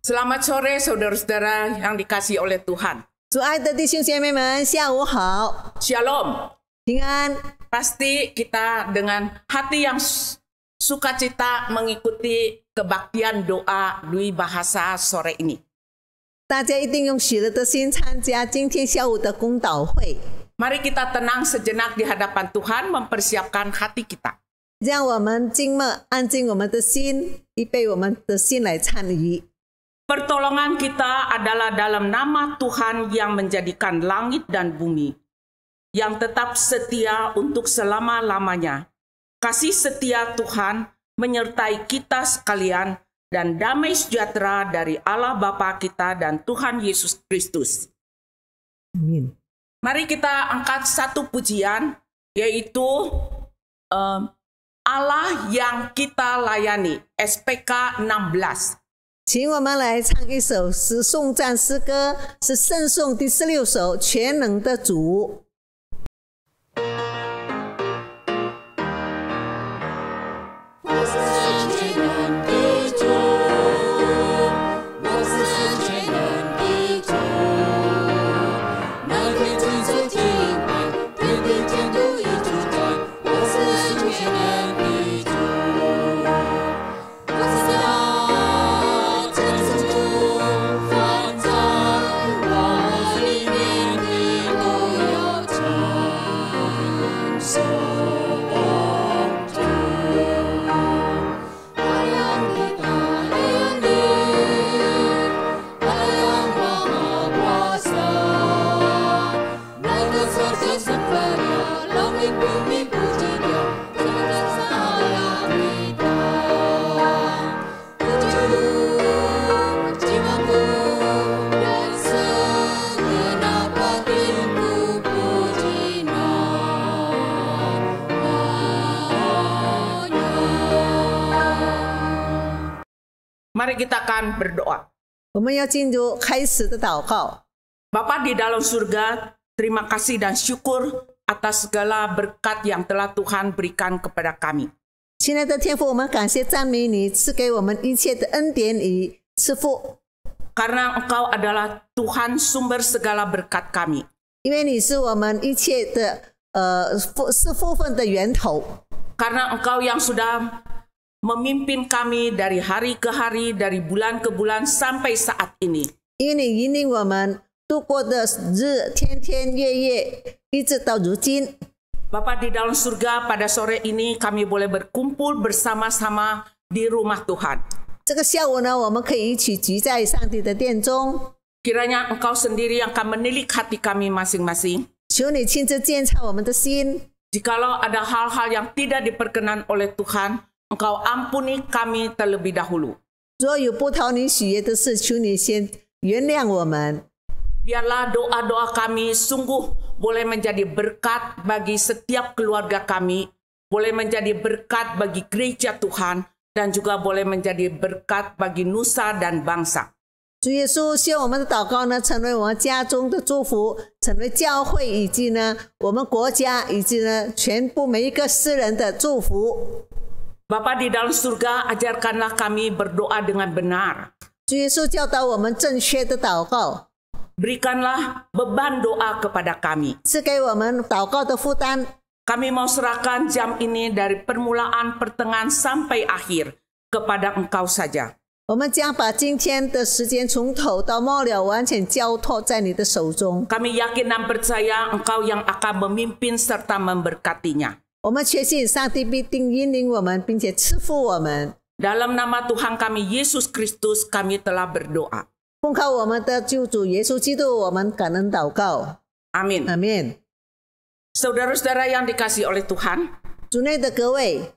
Selamat sore saudara-saudara yang dikasihi oleh Tuhan. 主爱的弟兄姐妹们，下午好， Shalom. 平安。 Pasti kita dengan hati yang sukacita mengikuti kebaktian doa Dwi Bahasa sore ini. 大家一定用喜乐的心参加今天下午的公祷会。 Mari kita tenang sejenak di hadapan Tuhan, mempersiapkan hati kita. 让我们静默，安静我们的心，预备我们的心来参与。 Pertolongan kita adalah dalam nama Tuhan yang menjadikan langit dan bumi, yang tetap setia untuk selama-lamanya. Kasih setia Tuhan menyertai kita sekalian, dan damai sejahtera dari Allah Bapa kita dan Tuhan Yesus Kristus. Amin. Mari kita angkat satu pujian, yaitu Allah yang kita layani, SPK 16. 请我们来唱一首诗颂赞诗歌，是圣颂第16首，全能的主。 Mari kita akan berdoa. 我们要进入开始的祷告。 Bapa di dalam surga, terima kasih dan syukur atas segala berkat yang telah Tuhan berikan kepada kami. 亲爱的天父，我们感谢赞美你，赐给我们一切的恩典与赐福， Karena Engkau adalah Tuhan sumber segala berkat kami. 因为你是我们一切的是福分的源头。 Karena Engkau yang sudah memimpin kami dari hari ke hari, dari bulan ke bulan sampai saat ini. 因为你引领我们度过的日，天天月月，一直到如今。 Bapa di dalam surga, pada sore ini kami boleh berkumpul bersama-sama di rumah Tuhan. 这个下午呢，我们可以一起聚在上帝的殿中。 Kiranya Engkau sendiri yang akan menilik hati kami masing-masing. 求你亲自鉴察我们的心。 Jikalau ada hal-hal yang tidak diperkenan oleh Tuhan, Engkau ampuni kami terlebih dahulu. 若有不讨你喜悦的事，求你先原谅我们。 Biarlah doa-doa kami sungguh boleh menjadi berkat bagi setiap keluarga kami, boleh menjadi berkat bagi gereja Tuhan, dan juga boleh menjadi berkat bagi nusa dan bangsa. 主耶稣，希望我们的祷告呢，成为我们家中的祝福，成为教会以及呢我们国家以及呢全部每一个世人的祝福。 Bapa di dalam surga, ajarkanlah kami berdoa dengan benar. 主耶稣教导我们正确的祷告， Berikanlah beban doa kepada kami. 赐给我们祷告的负担。 Kami mau serahkan jam ini dari permulaan, pertengahan sampai akhir kepada Engkau saja. 我们将把今天的时间从头到末了完全交托在你的手中。 Kami yakin dan percaya Engkau yang akan memimpin serta memberkatinya. 我们确信上帝必定引领我们，并且赐福我们。 Dalam nama Tuhan kami Yesus Kristus kami telah berdoa. 奉靠我们的救主耶稣基督，我们感恩祷告。 Amin. 阿们。 Saudara-saudara yang dikasihi oleh Tuhan, 主内的各位，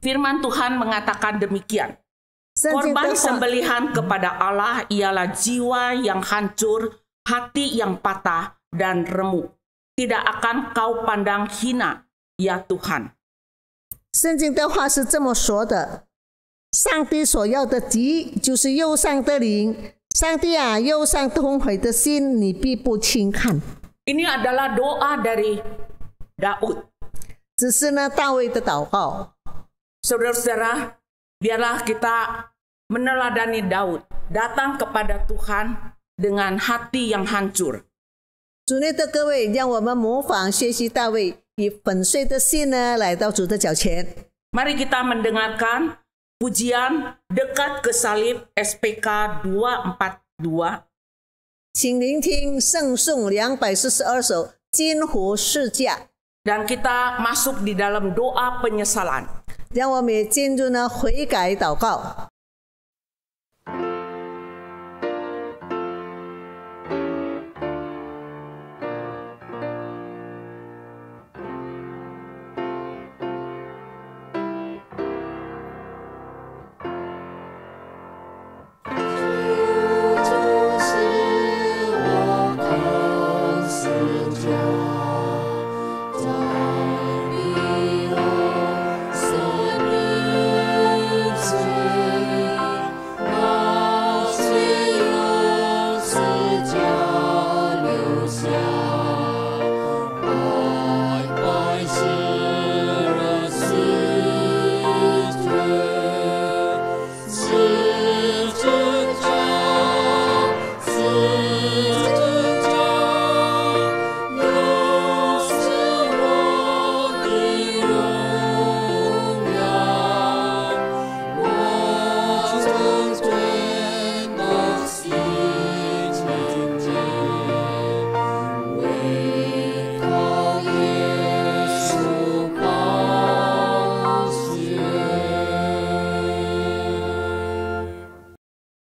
firman Tuhan mengatakan demikian. 圣经的 Korban 话， sembelihan kepada Allah ialah jiwa yang hancur, hati yang patah dan remuk. Tidak akan kau pandang hina, ya Tuhan. 圣经的话是这么说的：上帝所要的祭，就是忧伤的灵。上帝啊，忧伤痛悔的心，你必不轻看。 Ini adalah doa dari Daud. 只是呢，大卫的祷告。 Saudara-saudara, biarlah kita meneladani Daud. datang kepada Tuhan dengan hati yang hancur. 主内的各位，让我们模仿学习大卫，以粉碎的心呢来到主的脚前。 Mari kita mendengarkan pujian Dekat ke Salib SPK 242. 请聆听圣颂242首《金湖世架》， Dan kita masuk di dalam doa penyesalan. 让我们也进入呢悔改祷告。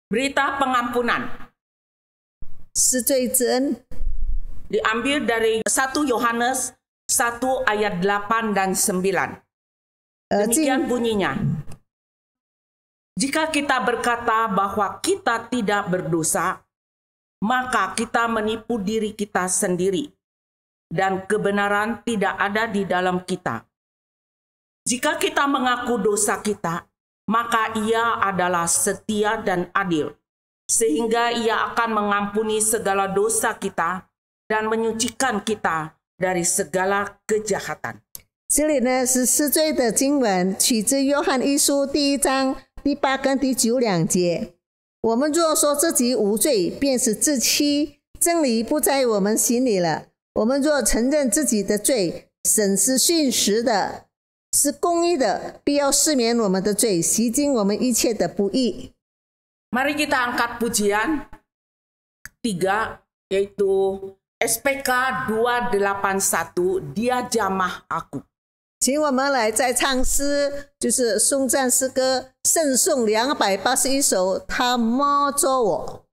Berita pengampunan 是罪之恩， diambil dari 1 Yohanes 1 ayat 8 dan 9. Demikian bunyinya. Jika kita berkata bahwa kita tidak berdosa, maka kita menipu diri kita sendiri, dan kebenaran tidak ada di dalam kita. Jika kita mengaku dosa kita, maka Ia adalah setia dan adil, sehingga Ia akan mengampuni segala dosa kita dan menyucikan kita dari segala kejahatan. 这里呢是施罪的经文，取自约翰一书第1章第8跟第9两节。我们若说自己无罪，便是自欺，真理不在我们心里了。我们若承认自己的罪，神是信实的，是公义的，必要赦免我们的罪，洗净我们一切的不义。 Mari kita angkat pujian 3, yaitu SPK 281, Dia Jamah Aku. 请我们来再唱诗，就是颂赞诗歌圣颂281首，他摸着我。我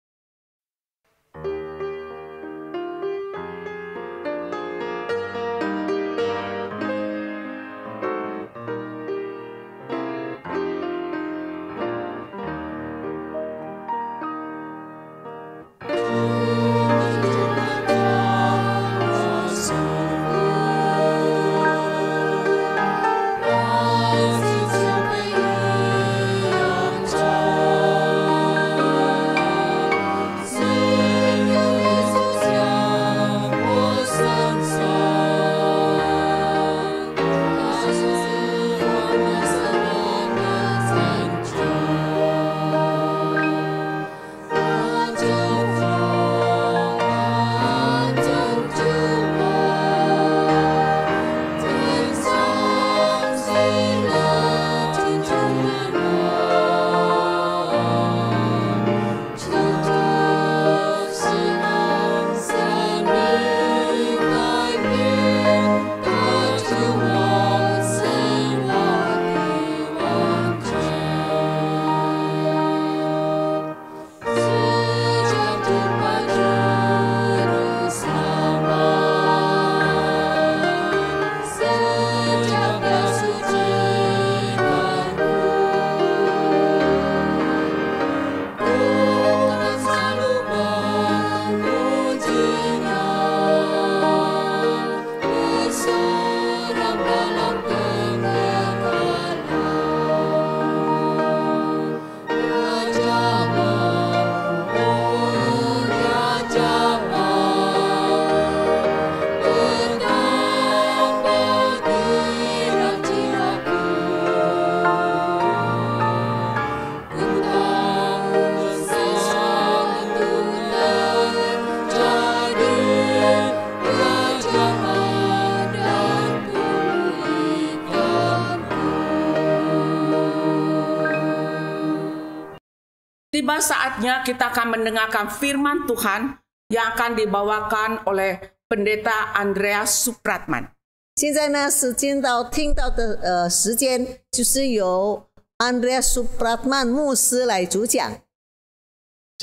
Tiba saatnya kita akan mendengarkan firman Tuhan yang akan dibawakan oleh Pendeta Andreas Supratman. 现在呢是听到的时间，就是由 Andreas Supratman 牧师来主讲。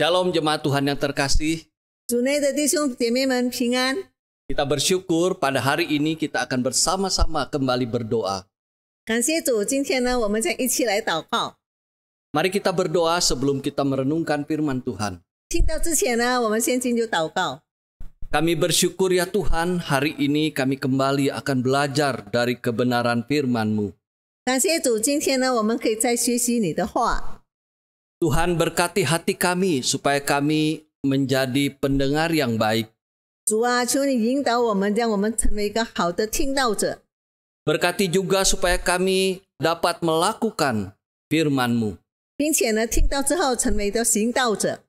Shalom jemaat Tuhan yang terkasih. 主内的弟兄姐妹们平安。 Kita bersyukur pada hari ini kita akan bersama-sama kembali berdoa. 感谢主，今天呢我们将一起来祷告。 Mari kita berdoa sebelum kita merenungkan firman Tuhan. 听到之前呢，我们先进入祷告。 Kami bersyukur ya Tuhan, hari ini kami kembali akan belajar dari kebenaran firman-Mu. 感谢主，今天呢我们可以再学习你的话。 Tuhan berkati hati kami supaya kami menjadi pendengar yang baik. 主啊，求你引导我们，让我们成为一个好的听到者。 Berkati juga supaya kami dapat melakukan firman-Mu. 并且呢，听到之后成为一个行道者。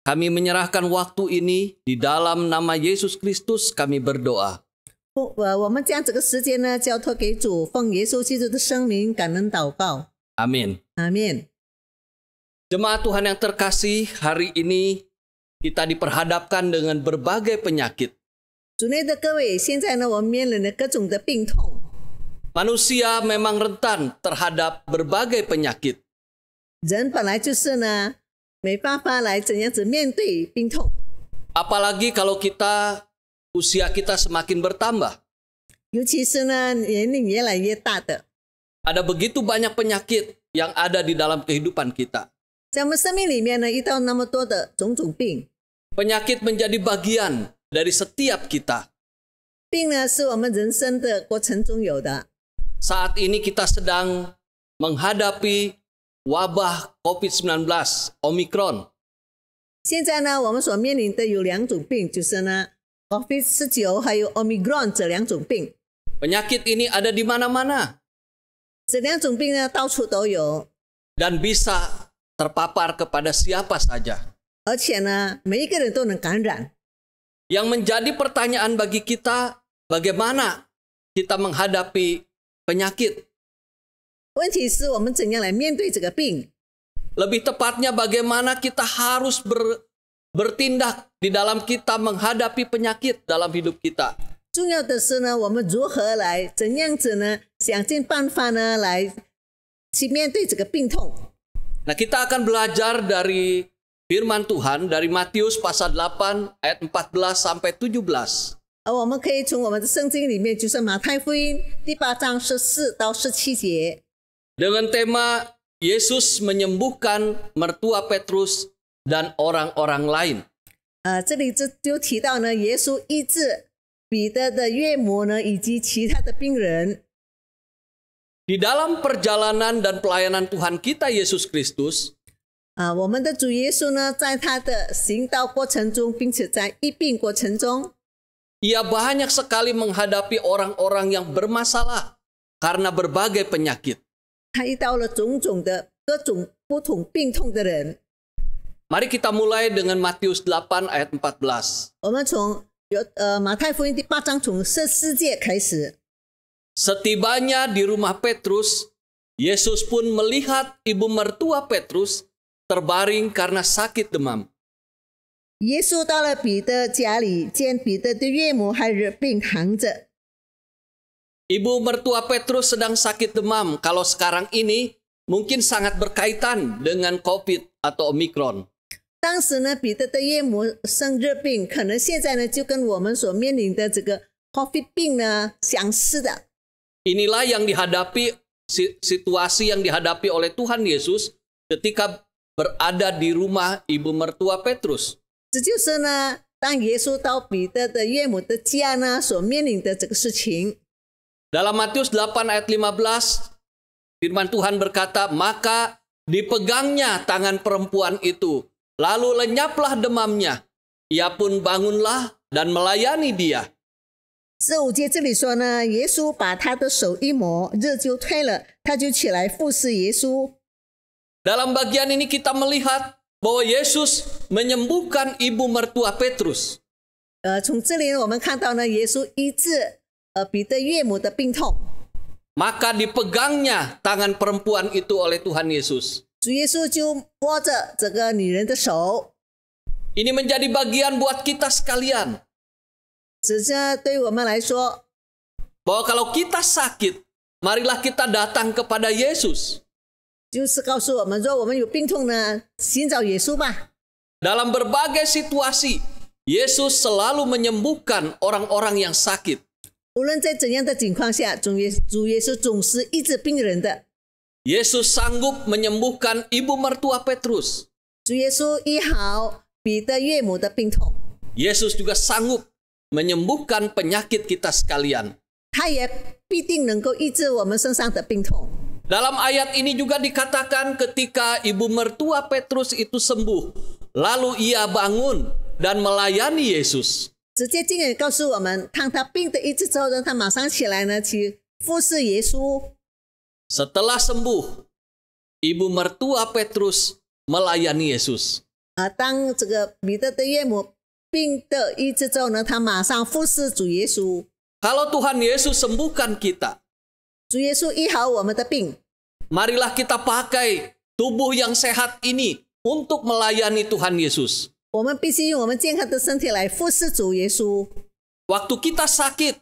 Kami menyerahkan waktu ini di dalam nama Yesus Kristus kami berdoa. 我们将这个时间呢交托给主，奉耶稣基督的圣名感恩祷告。 Amin. 阿门。 Jemaat Tuhan yang terkasih, hari ini kita diperhadapkan dengan berbagai penyakit. 主内的各位，现在呢，我们面临了各种的病痛。 Manusia memang rentan terhadap berbagai penyakit. 人本来就是呢，没办法来怎样子面对病痛。 Apalagi kalau usia kita semakin bertambah. 尤其是呢，年龄越来越大的， Ada begitu banyak penyakit yang ada di dalam kehidupan kita. 在我们生命里面呢，遇到那么多的种种病。 Penyakit menjadi bagian dari setiap kita. 病呢，是我们人生的过程中有的。 Saat ini kita sedang menghadapi wabah COVID-19 Omicron. 现在呢，我们所面临的有两种病，就是呢 ，COVID-19 还有 Omicron 这两种病。 Penyakit ini ada di mana-mana 这两种病呢，到处都有， dan bisa terpapar kepada siapa saja. 而且呢，每一个人都能感染。 Yang menjadi pertanyaan bagi kita, bagaimana kita menghadapi penyakit? 问题是我们怎样来面对这个病？ Lebih tepatnya bagaimana kita harus bertindak di dalam kita menghadapi penyakit dalam hidup kita. 重要的是呢，我们如何来怎样子呢？想尽办法呢，来去面对这个病痛。 Nah, kita akan belajar dari firman Tuhan dari Matius pasal 8 ayat 14 sampai 17. 而我们可以从我们的圣经里面，就是马太福音第8章14到17节， Dengan tema Yesus menyembuhkan mertua Petrus dan orang-orang lain. 这里就提到呢，耶稣医治彼得的岳母呢，以及其他的病人。 Di dalam perjalanan dan pelayanan Tuhan kita Yesus Kristus, 我们的主耶稣呢，在他的行道过程中，并且在医病过程中， Ia banyak sekali menghadapi orang-orang yang bermasalah karena berbagai penyakit. 他遇到了种种的各种不同病痛的人。 Mari kita mulai dengan Matius 8 ayat 14. 我们从马太福音第8章从14节开始。 Setibanya di rumah Petrus, Yesus pun melihat ibu mertua Petrus terbaring karena sakit demam. 耶稣到了彼得家里，见彼得的岳母还热病躺着。 Ibu mertua Petrus sedang sakit demam. Kalau sekarang ini mungkin sangat berkaitan dengan COVID atau Omicron. 当时呢，彼得的岳母生热病，可能现在呢就跟我们所面临的这个 COVID 病呢相似的。 Inilah yang dihadapi, situasi yang dihadapi oleh Tuhan Yesus ketika berada di rumah ibu mertua Petrus. 这就是呢，当耶稣到彼得的岳母的家呢所面临的这个事情。 Dalam Matius 8 ayat 15, firman Tuhan berkata, maka dipegangnya tangan perempuan itu, lalu lenyaplah demamnya. Ia pun bangunlah dan melayani dia. 15节这里说呢，耶稣把他的手一抹，热就退了，他就起来服侍耶稣。 Dalam bagian ini kita melihat bahwa Yesus menyembuhkan ibu mertua Petrus. 从这里我们看到呢，耶稣医治彼得岳母的病痛。 Maka dipegangnya tangan perempuan itu oleh Tuhan Yesus. 主耶稣就握着这个女人的手， Ini menjadi bagian buat kita sekalian. 这对我们来说， Bahwa kalau kita sakit, marilah kita datang kepada Yesus. 就是告诉我们，若我们有病痛呢，寻找耶稣吧。 Dalam berbagai situasi, Yesus selalu menyembuhkan orang-orang yang sakit. 无论在怎样的情况下，主耶稣总是医治病人的。 Yesus sanggup menyembuhkan ibu mertua Petrus. 主耶稣医好彼得岳母的病痛， Yesus juga sanggup menyembuhkan penyakit kita sekalian. 他也必定能够医治我们身上的病痛。 Dalam ayat ini juga dikatakan ketika ibu mertua Petrus itu sembuh, lalu ia bangun dan melayani Yesus. 直接经文告诉我们，当他病得医治之后呢，他马上起来呢，去服侍耶稣。 Setelah sembuh, ibu mertua Petrus melayani Yesus. 当这个彼得的岳母病得医治之后呢，他马上服侍主耶稣。 Kalau Tuhan Yesus sembuhkan kita, 主耶稣医好我们的病， marilah kita pakai tubuh yang sehat ini untuk melayani Tuhan Yesus. 我们必须用我们健康的身体来服侍主耶稣。 Waktu kita sakit,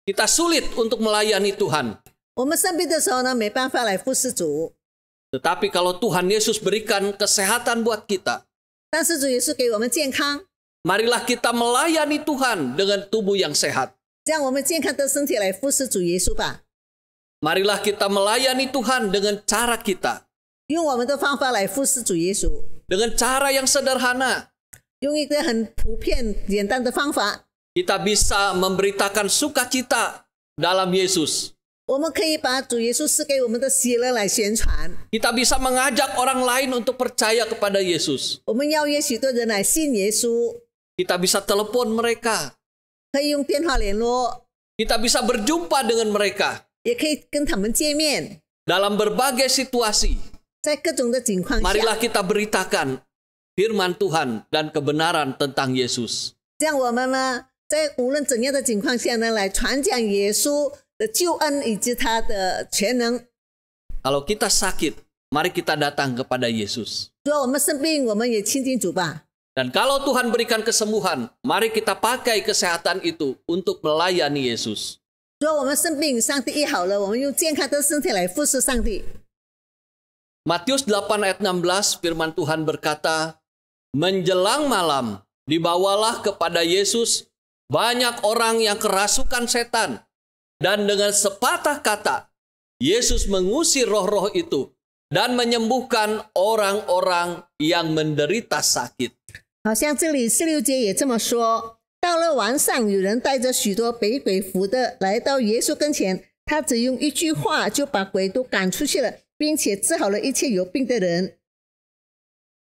kita sulit untuk melayani Tuhan. 我们生病的时候呢，没办法来服侍主。 Tetapi kalau Tuhan Yesus berikan kesehatan buat kita, 但是主耶稣给我们健康， marilah kita melayani Tuhan dengan tubuh yang sehat. 让我们健康的身体来服侍主耶稣吧。 Marilah kita melayani Tuhan dengan cara kita. 用我们的方法来服侍主耶稣， Dengan cara yang sederhana, 用一个很普遍简单的方法， kita bisa memberitakan sukacita dalam Yesus. 我们可以把主耶稣赐给我们的喜乐来宣传。 Kita bisa mengajak orang lain untuk percaya kepada Yesus. 我们邀约许多人来信耶稣， Kita bisa telepon mereka. 可以用电话联络， Kita bisa berjumpa dengan mereka 也可以跟他们见面。 dalam berbagai situasi. 在各种的情况 Marilah 下， kita beritakan firman Tuhan dan kebenaran tentang Yesus. 让我们呢，在无论怎样的情况下呢，来传讲耶稣的救恩以及他的全能。 Kalau kita sakit, mari kita datang kepada Yesus. 如果我们生病，我们也亲近主吧。 Dan kalau Tuhan berikan kesembuhan, mari kita pakai kesehatan itu untuk melayani Yesus. 如果我们生病，上帝医好了，我们用健康的身体来服侍上帝。 Matius 8 ayat 16 firman Tuhan berkata, menjelang malam dibawalah kepada Yesus banyak orang yang kerasukan setan. Dan dengan sepatah kata, Yesus mengusir roh-roh itu dan menyembuhkan orang-orang yang menderita sakit. 好像这里16节也这么说。到了晚上，有人带着许多被鬼附的来到耶稣跟前，他只用一句话就把鬼都赶出去了，并且治好了一切有病的人。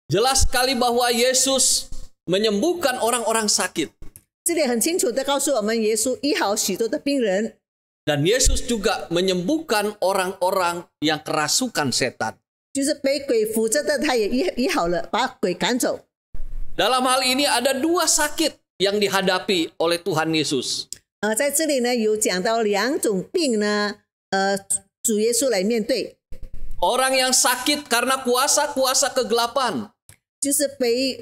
Jelas sekali bahwa Yesus menyembuhkan orang-orang sakit. 这里很清楚的告诉我们，耶稣医好许多的病人， Dan Yesus juga menyembuhkan orang-orang yang kerasukan setan. 就是被鬼附着的，他也医好了，把鬼赶走。 Dalam hal ini ada dua sakit yang dihadapi oleh Tuhan Yesus. 在这里呢，有讲到两种病呢，主耶稣来面对， Orang yang sakit karena kuasa-kuasa kegelapan. 就是被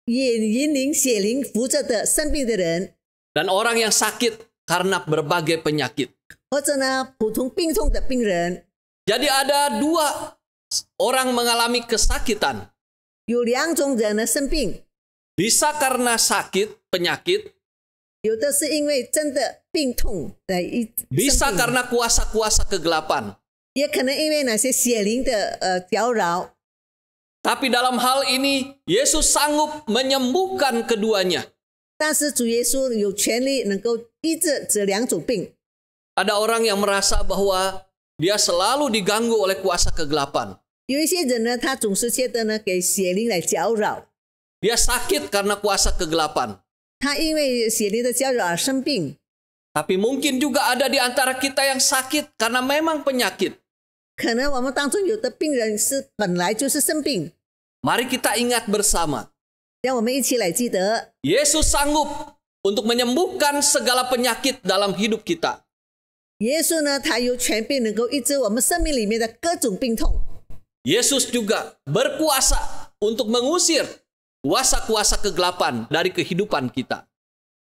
阴灵、血灵附着的生病的人， Dan orang yang sakit karena berbagai penyakit. 或者呢普通病痛的病人。 Jadi ada dua orang mengalami kesakitan. 有两种人呢生病， Bisa karena sakit, penyakit. 有的是因为真的病痛来生 Bisa 病， karena kuasa-kuasa kegelapan. 也可能因为那些血灵的搅扰。 Tapi dalam hal ini, Yesus sanggup menyembuhkan keduanya. 但是主耶稣有权利能够医治这两种病。 Ada orang yang merasa bahwa dia selalu diganggu oleh kuasa kegelapan. 有一些人呢，他总是觉得呢给血灵来搅扰， Dia sakit karena kuasa kegelapan. 他因为血灵的搅扰而生病。 Tapi mungkin juga ada di antara kita yang sakit karena memang penyakit. 可能我们当中有的病人是本来就是生病， Mari kita ingat bersama. 让我们一起来记得， Yesus sanggup untuk menyembuhkan segala penyakit dalam hidup kita. 耶稣呢，他有权柄能够医治我们生命里面的各种病痛。Yesus juga berkuasa untuk mengusir kuasa-kuasa kegelapan dari kehidupan kita.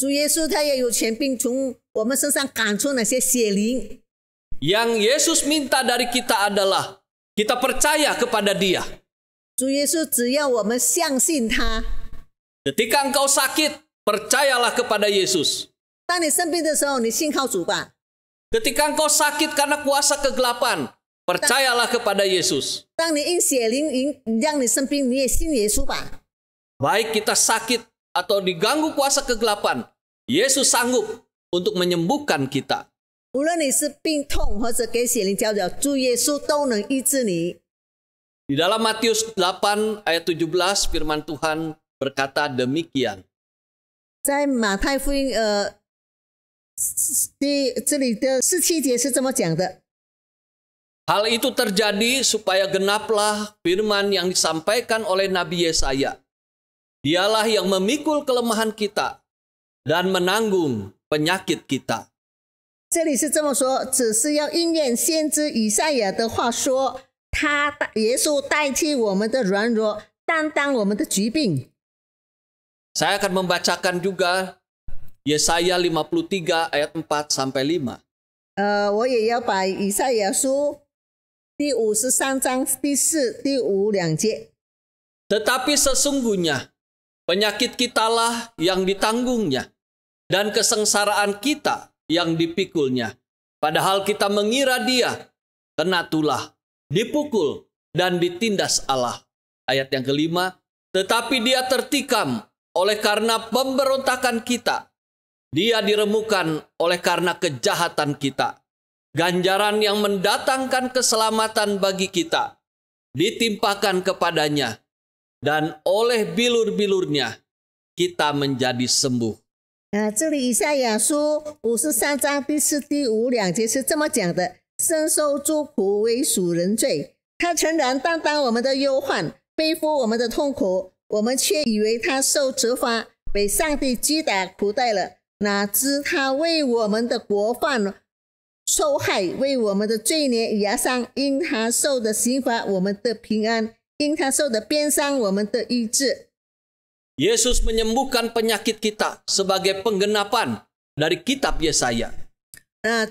主耶稣他也有权柄从我们身上赶出那些邪灵。 Yang Yesus minta dari kita adalah kita percaya kepada Dia. 主耶稣只要我们相信他。 Ketika engkau sakit, percayalah kepada Yesus. 当你生病的时候，你信靠主吧。 Ketika engkau sakit karena kuasa kegelapan, percayalah kepada Yesus. 当你因邪灵让你生病，你也信耶稣吧。 Baik kita sakit atau diganggu kuasa kegelapan, Yesus sanggup untuk menyembuhkan kita. 无论你是病痛或者给邪灵搅扰，主耶稣都能医治你。 Di dalam Matius 8 ayat 17 firman Tuhan berkata demikian. 在马太福音这里的17节是这么讲的。 Hal itu terjadi supaya genaplah firman yang disampaikan oleh Nabi Yesaya. Dialah yang memikul kelemahan kita dan menanggung penyakit kita. 这里是这么说，只是要应验先知以赛亚的话说，耶稣代替我们的软弱，担当我们的疾病。 Saya akan membacakan juga Yesaya 53 ayat 4 sampai 5. 我也要把以赛亚书第53章第4、第5两节。 Tetapi sesungguhnya penyakit kitalah yang ditanggungnya dan kesengsaraan kita yang dipikulnya. Padahal kita mengira Dia kena tulah, dipukul dan ditindas Allah. Ayat yang kelima, tetapi Dia tertikam oleh karena pemberontakan kita. Dia diremukan oleh karena kejahatan kita. Ganjaran yang mendatangkan keselamatan bagi kita ditimpakan kepadanya. Dan oleh bilur-bilurnya kita menjadi sembuh. 这里以赛亚书53章第4、第5两节是这么讲的：身受诸苦，为属人罪。他诚然担当我们的忧患，背负我们的痛苦，我们却以为他受责罚，被上帝击打苦待了。哪知他为我们的过犯受害，为我们的罪孽压伤。因他受的刑罚，我们的平安；因他受的鞭伤，我们的医治。 Yesus menyembuhkan penyakit kita sebagai penggenapan dari kitab Yesaya.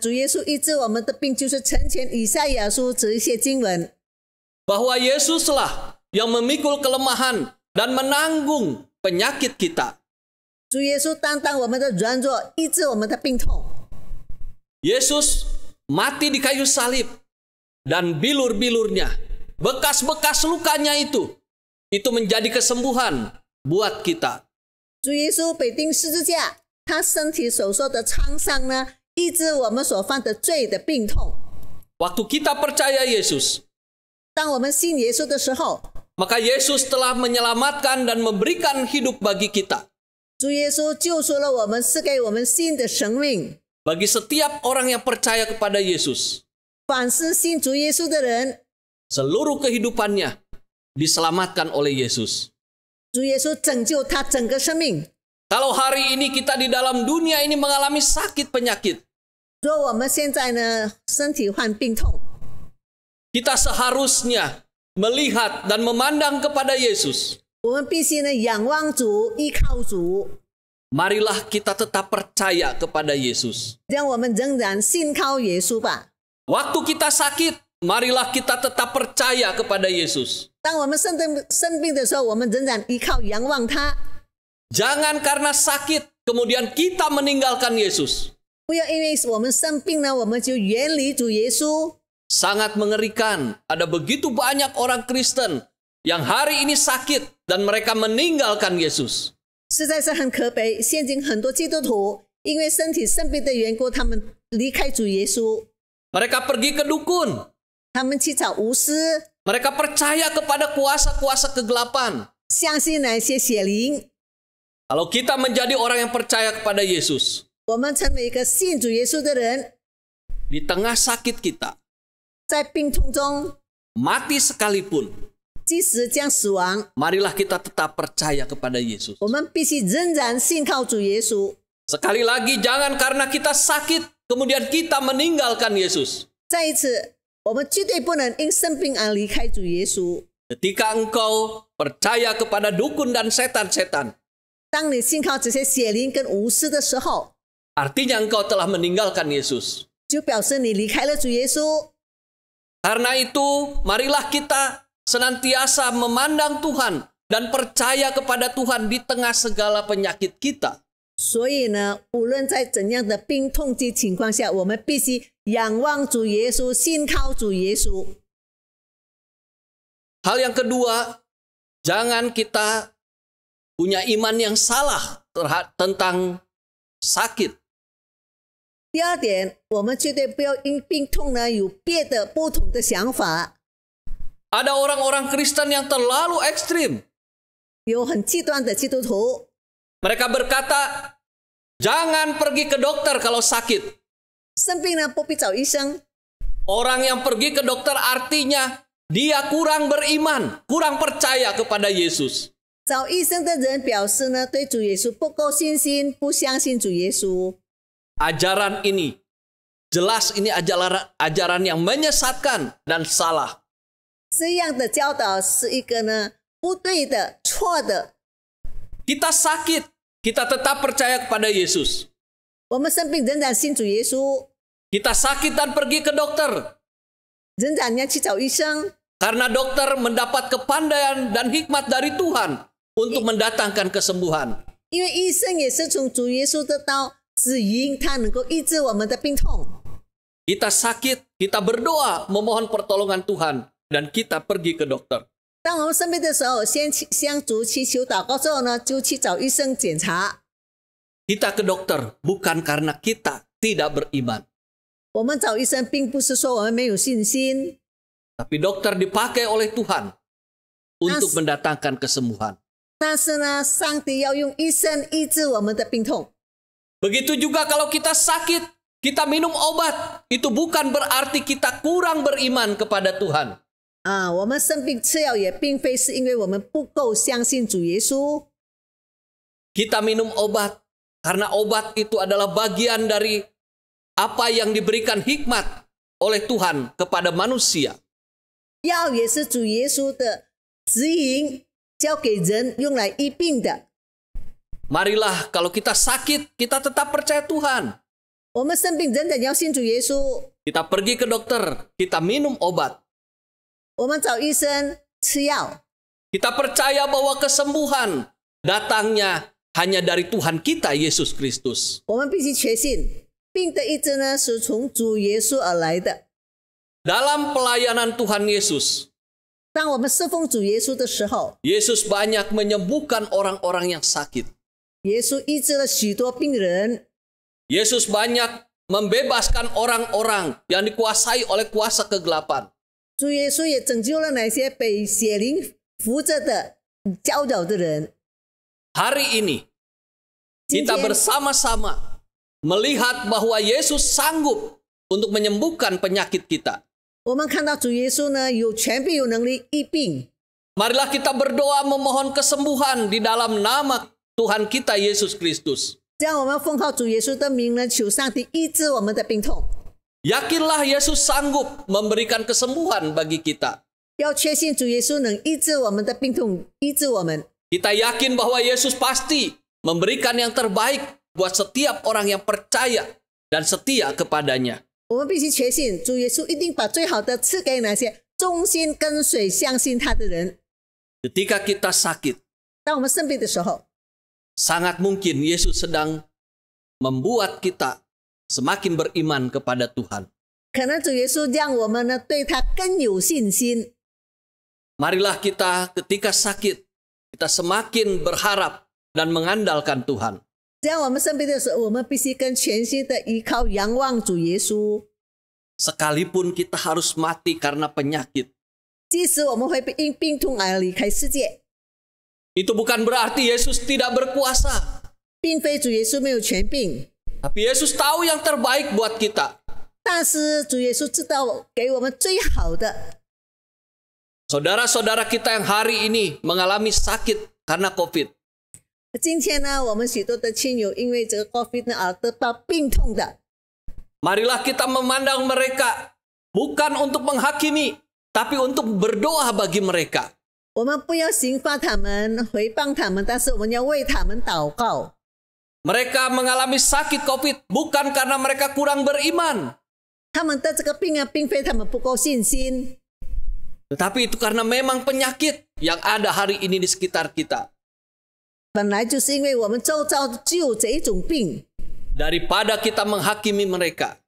主耶稣医治我们的病，就是成全以赛亚书这一些经文。 Bahwa Yesuslah yang memikul kelemahan dan menanggung penyakit kita. 主耶稣担当我们的软弱，医治我们的病痛。 Yesus mati di kayu salib dan bilur-bilurnya, bekas-bekas lukanya itu menjadi kesembuhan buat kita. 主耶稣被钉十字架，他身体所受的创伤呢，医治我们所犯的罪的病痛。 Waktu kita percaya Yesus, 当我们信耶稣的时候， maka Yesus telah menyelamatkan dan memberikan hidup bagi kita. 主耶稣救赎了我们，赐给我们新的生命。 Bagi setiap orang yang percaya kepada Yesus, 凡是信主耶稣的人， seluruh kehidupannya diselamatkan oleh Yesus. 主耶稣拯救他整个生命。 Kalau hari ini kita di dalam dunia ini mengalami sakit penyakit, 说我们现在呢，身体患病痛， kita seharusnya melihat dan memandang kepada Yesus. 我们必须呢仰望主，依靠主。 Marilah kita tetap percaya kepada Yesus. 让我们仍然信靠耶稣吧。 Waktu kita sakit, marilah kita tetap percaya kepada Yesus. 当我们生病的时候，我们仍然依靠仰望他。 Jangan karena sakit kemudian kita meninggalkan Yesus. 不要因为我们生病呢，我们就远离主耶稣。 Sangat mengerikan, ada begitu banyak orang Kristen yang hari ini sakit dan mereka meninggalkan Yesus. 实在是很可悲，现今很多基督徒因为身体生病的缘故，他们离开主耶稣， Mereka pergi ke dukun. 他们去找巫师， Mereka percaya kepada kuasa-kuasa kegelapan. 相信那些邪灵。 Kalau kita menjadi orang yang percaya kepada Yesus, 我们成为一个信主耶稣的人， di tengah sakit kita, 在病痛中， mati sekalipun, 即使将死亡， marilah kita tetap percaya kepada Yesus. 我们必须仍然信靠主耶稣。 Sekali lagi, jangan karena kita sakit, kemudian kita meninggalkan Yesus. 再一次，我们绝对不能因生病而离开主耶稣。 Ketika engkau percaya kepada dukun dan setan-setan, 当你信靠这些邪灵跟巫师的时候， artinya engkau telah meninggalkan Yesus. 就表示你离开了主耶稣。 Karena itu, marilah kita senantiasa memandang Tuhan dan percaya kepada Tuhan di tengah segala penyakit kita. 所以呢，无论在怎样的病痛的情况下，我们必须仰望主耶稣，信靠主耶稣。 Hal yang kedua, jangan kita punya iman yang salah tentang sakit. 第二点，我们绝对不要因病痛呢有别的不同的想法。 Ada orang-orang Kristen yang terlalu ekstrim. 有很极端的基督徒， Mereka berkata, jangan pergi ke dokter kalau sakit. 生病呢不必找医生。 Orang yang pergi ke dokter artinya dia kurang beriman, kurang percaya kepada Yesus. 找医生的人表示呢，对主耶稣不够信心，不相信主耶稣。 Ajaran ini, jelas ini ajaran yang menyesatkan dan salah. 这样的教导是一个呢不对的、错的。 Kita sakit, kita tetap percaya kepada Yesus. 我们生病仍然信主耶稣， Kita sakit dan pergi ke dokter. 仍然要去找医生， Karena dokter mendapat kepandaian dan hikmat dari Tuhan untuk mendatangkan kesembuhan. 因为医生也是从主耶稣得到指引，他能够医治我们的病痛。 Kita sakit, kita berdoa memohon pertolongan Tuhan dan kita pergi ke dokter. 当我们生病的时候，先向主祈求祷告之后呢，就去找医生检查。 Kita ke dokter bukan karena kita tidak beriman. 我们找医生并不是说我们没有信心， Tapi dokter dipakai oleh Tuhan untuk mendatangkan kesembuhan. 但是呢，上帝要用医生医治我们的病痛。 Begitu juga kalau kita sakit, kita minum obat. Itu bukan berarti kita kurang beriman kepada Tuhan. 我们生病吃药也并非是因为我们不够相信主耶稣。 Kita minum obat karena obat itu adalah bagian dari apa yang diberikan hikmat oleh Tuhan kepada manusia. 药也是主耶稣的指引，交给人用来医病的。 Marilah kalau kita sakit, kita tetap percaya Tuhan. 我们生病仍然要信主耶稣， Kita pergi ke dokter, kita minum obat. 我们找医生吃药， Kita percaya bahwa kesembuhan datangnya hanya dari Tuhan kita, Yesus Kristus. 我们必须确信病的医治呢是从主耶稣而来的。 Dalam pelayanan Tuhan Yesus, 当我们侍奉主耶稣的时候， Yesus banyak menyembuhkan orang-orang yang sakit. 耶稣医治了许多病人， Yesus banyak membebaskan orang-orang yang dikuasai oleh kuasa kegelapan. 主耶稣也拯救了那些被邪灵扶着的搅扰的人。 Hari ini, kita bersama-sama melihat bahwa Yesus sanggup untuk menyembuhkan penyakit kita. 我们看到主耶稣呢有权柄有能力医病， Marilah kita berdoa memohon kesembuhan di dalam nama Tuhan kita Yesus Kristus. 这样我们奉靠主耶稣的名呢，求上帝医治我们的病痛。 Yakinlah Yesus sanggup memberikan kesembuhan bagi kita. 要确信主耶稣能医治我们的病痛，医治我们。 Kita yakin bahwa Yesus pasti memberikan yang terbaik buat setiap orang yang percaya dan setia kepadanya. 我们必须确信主耶稣一定把最好的赐给那些忠心跟随、相信他的人。 Ketika kita sakit, 当我们生病的时候， sangat mungkin Yesus sedang membuat kita semakin beriman kepada Tuhan. 可能主耶稣让我们呢对他更有信心。 Marilah kita ketika sakit, kita semakin berharap dan mengandalkan Tuhan. 这样我们生病的时候，我们必须更全心的依靠、仰望主耶稣。 Sekalipun kita harus mati karena penyakit, 即使我们会因病痛而离开世界， itu bukan berarti Yesus tidak berkuasa. 并非主耶稣没有权柄， Tapi Yesus tahu yang terbaik buat kita. 但是主耶稣知道给我们最好的。 Saudara-saudara kita yang hari ini mengalami sakit karena COVID. 今天呢，我们许多的亲友因为这个 COVID 呢而得到病痛的， Marilah kita memandang mereka bukan untuk menghakimi, tapi untuk berdoa bagi mereka. 我们不要刑罚他们、回谤他们，但是我们要为他们祷告。 Mereka mengalami sakit COVID bukan karena mereka kurang beriman, 他们的这个病啊，并非他们不够信心， tetapi itu karena memang penyakit yang ada hari ini di sekitar kita. 本来就是因为我们周遭就有这一种病 Daripada kita menghakimi mereka,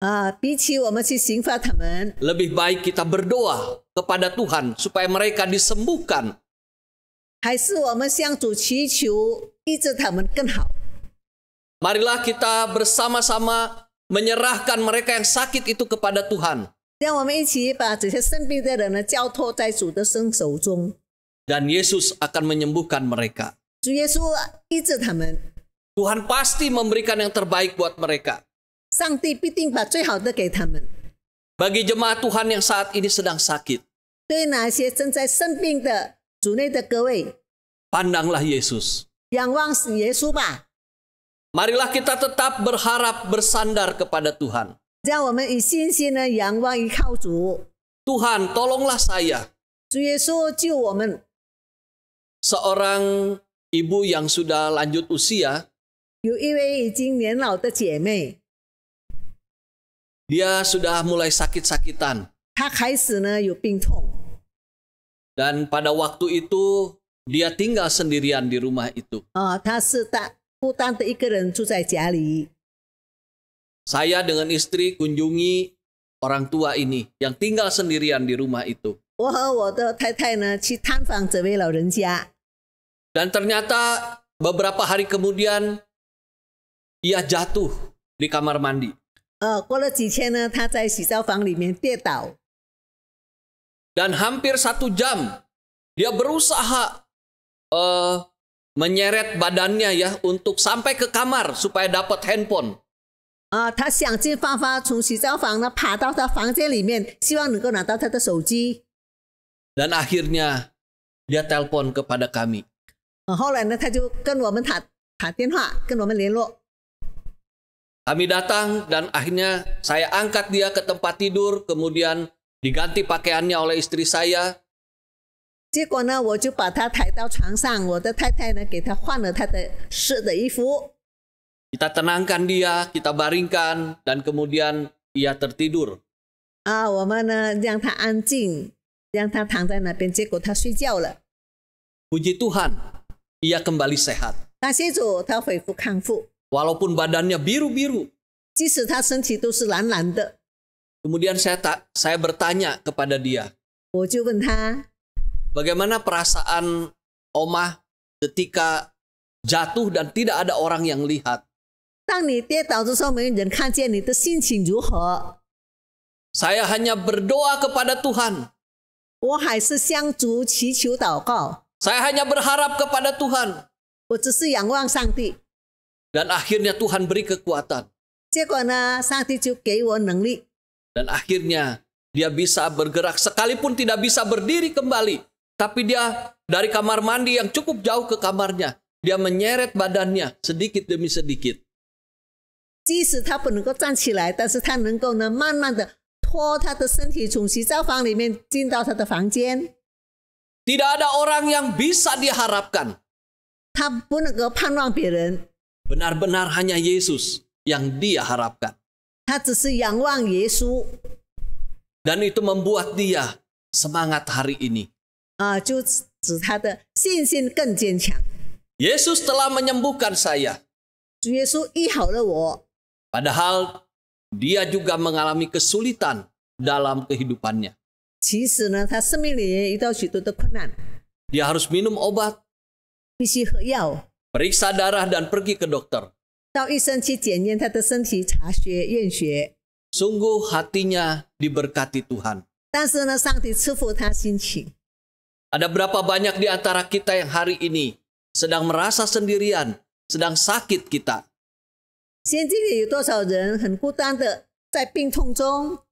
啊，比起我们去刑罚他们， lebih baik kita berdoa kepada Tuhan supaya mereka disembuhkan. 还是我们向主祈求医治他们更好。 Marilah kita bersama-sama menyerahkan mereka yang sakit itu kepada Tuhan. 让我们一起把这些生病的人呢交托在主的手中， Dan Yesus akan menyembuhkan mereka. 主耶稣医治他们， Tuhan pasti memberikan yang terbaik buat mereka. 上帝必定把最好的给他们。 Bagi jemaat Tuhan yang saat ini sedang sakit, 对那些正在生病的主内的各位， pandanglah Yesus. 仰望耶稣吧， Marilah kita tetap berharap bersandar kepada Tuhan. 让我们以信心呢仰望依靠主。 Tuhan, tolonglah saya, 主耶稣救我们。 seorang ibu yang sudah lanjut usia, 有一位已经年老的姐妹， dia sudah mulai sakit-sakitan. 她开始呢有病痛， Dan pada waktu itu, dia tinggal sendirian di rumah itu. 她是孤单的一个人住在家里。 Saya dengan istri kunjungi orang tua ini yang tinggal sendirian di rumah itu. 我和我的太太呢去探访这位老人家， Dan ternyata beberapa hari kemudian, ia jatuh di kamar mandi. 过了几天呢，她在洗澡房里面跌倒， Dan hampir 1 jam, dia berusaha menyeret badannya ya untuk sampai ke kamar supaya dapat handphone. 她想尽办法从洗澡房呢爬到她房间里面，希望能够拿到她的手机。 Dan akhirnya dia telepon kepada kami. 后来呢，她就跟我们打电话，跟我们联络。 Kami datang dan akhirnya saya angkat dia ke tempat tidur, kemudian diganti pakaiannya oleh istri saya. 结果呢，我就把她抬到床上，我的太太呢给她换了她的湿的衣服。 Kita tenangkan dia, kita baringkan, dan kemudian ia tertidur. 我们呢让她安静，让她躺在那边，结果她睡觉了。 Puji Tuhan, ia kembali sehat. 感谢主，她恢复康复， Walaupun badannya biru-biru. 即使她身体都是蓝蓝的。 Kemudian saya bertanya kepada dia, 我就问她， bagaimana perasaan Omah ketika jatuh dan tidak ada orang yang lihat? 当你跌倒的时候，没有人看见，你的心情如何？ Saya hanya berdoa kepada Tuhan. 我还是向主祈求祷告， Saya hanya berharap kepada Tuhan. 我只是仰望上帝。 Dan akhirnya Tuhan beri kekuatan. 结果呢，上帝就给我能力， Dan akhirnya dia bisa bergerak sekalipun tidak bisa berdiri kembali. Tapi dia dari kamar mandi yang cukup jauh ke kamarnya, dia menyeret badannya sedikit demi sedikit. 即使他不能够站起来，但是他能够呢，慢慢的拖他的身体从洗澡房里面进到他的房间。 Tidak ada orang yang bisa diharapkan. 他不能够盼望别人， Benar-benar hanya Yesus yang dia harapkan. 他只是仰望耶稣 Dan itu membuat dia semangat hari ini. 就使他的信心更坚强。 Yesus telah menyembuhkan saya. 主耶稣医好了我， Padahal dia juga mengalami kesulitan dalam kehidupannya. 其实呢，他生命里也遇到许多的困难， Dia harus minum obat, 必须喝药， periksa darah, dan pergi ke dokter. 到医生去检验他的身体，查血验血。 Sungguh hatinya diberkati Tuhan. 但是呢，上帝赐福他心情。 Ada berapa banyak di antara kita yang hari ini sedang merasa sendirian, sedang sakit kita. 现今里有多少人很孤单的在病痛中？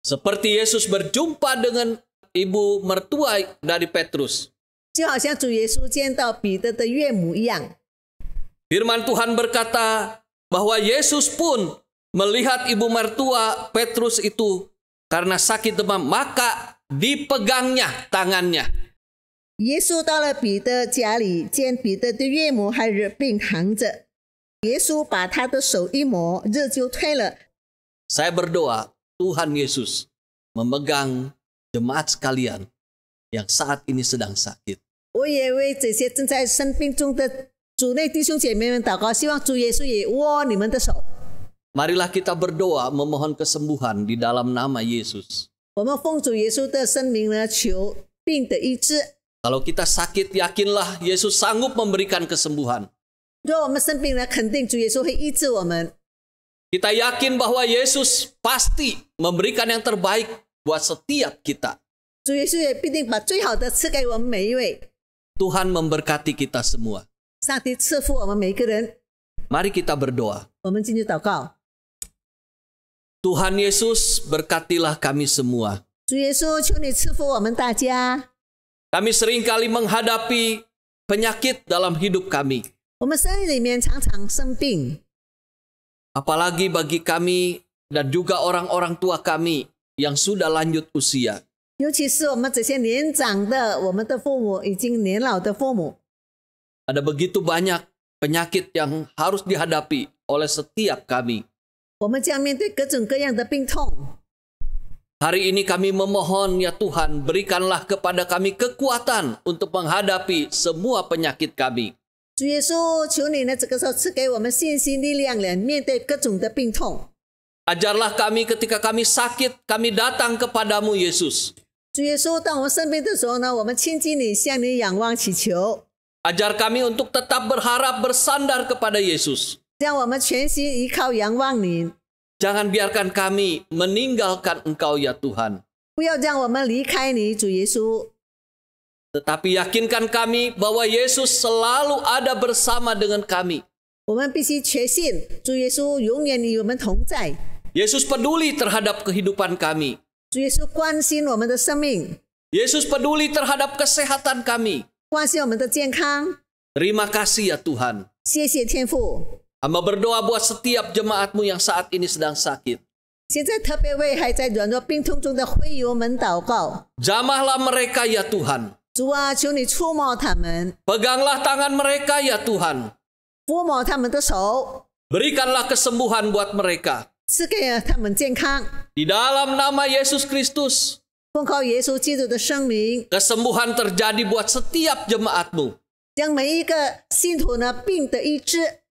Seperti Yesus berjumpa dengan ibu mertua dari Petrus. 就好像主耶稣见到彼得的岳母一样。 Firman Tuhan berkata bahwa Yesus pun melihat ibu mertua Petrus itu karena sakit demam, maka dipegangnya tangannya. 耶稣到了彼得家里，见彼得的岳母还热病躺着，耶稣把他的手一摸，热就退了。 Saya berdoa, Tuhan Yesus memegang jemaat sekalian yang saat ini sedang sakit. 我也为这些正在生病中的主内弟兄姐妹们祷告，希望主耶稣也握你们的手。 Marilah kita berdoa memohon kesembuhan di dalam nama Yesus. 我们奉主耶稣的圣名呢，求病的医治。 Kalau kita sakit, yakinlah Yesus sanggup memberikan kesembuhan. 若我们生病了，肯定主耶稣会医治我们。 Kita yakin bahwa Yesus pasti memberikan yang terbaik buat setiap kita. 主耶稣也必定把最好的赐给我们每一位。 Tuhan memberkati kita semua. 上帝赐福我们每一个人。 Mari kita berdoa. 我们进去祷告。 Tuhan Yesus, berkatilah kami semua. 主耶稣，求你赐福我们大家。 Kami seringkali menghadapi penyakit dalam hidup kami. 我们生命里面常常生病， Apalagi bagi kami dan juga orang-orang tua kami yang sudah lanjut usia. 尤其是我们这些年长的，我们的父母已经年老的父母， Ada begitu banyak penyakit yang harus dihadapi oleh setiap kami. 我们将面对各种各样的病痛。 Hari ini kami memohon, ya Tuhan, berikanlah kepada kami kekuatan untuk menghadapi semua penyakit kami. 主耶稣，求你呢，这个时候赐给我们信心、力量来面对各种的病痛。 Ajarlah kami ketika kami sakit, kami datang kepadamu, Yesus. 主耶稣，当我们生病的时候呢，我们亲近你，向你仰望祈求， Ajar kami untuk tetap berharap bersandar kepada Yesus. 让我们全心依靠仰望你， Jangan biarkan kami meninggalkan Engkau, ya Tuhan. 不要让我们离开你，主耶稣。 Tetapi yakinkan kami bahwa Yesus selalu ada bersama dengan kami. 我们必须确信，主耶稣永远与我们同在。 Yesus peduli terhadap kehidupan kami. 主耶稣关心我们的生命， Yesus peduli terhadap kesehatan kami. 关心我们的健康。 Terima kasih, ya Tuhan. 谢谢天父。 Hamba berdoa buat setiap jemaatmu yang saat ini sedang sakit. 现在特别为还在软弱病痛中的会友们祷告， Jamahlah mereka, ya Tuhan. 主啊，求你触摸他们， Peganglah tangan mereka, ya Tuhan. 抚摸他们的手， Berikanlah kesembuhan buat mereka. 赐给他们健康。 Di dalam nama Yesus Kristus, 奉靠耶稣基督的生命， kesembuhan terjadi buat setiap jemaatmu. 将每一个信徒呢病得医治。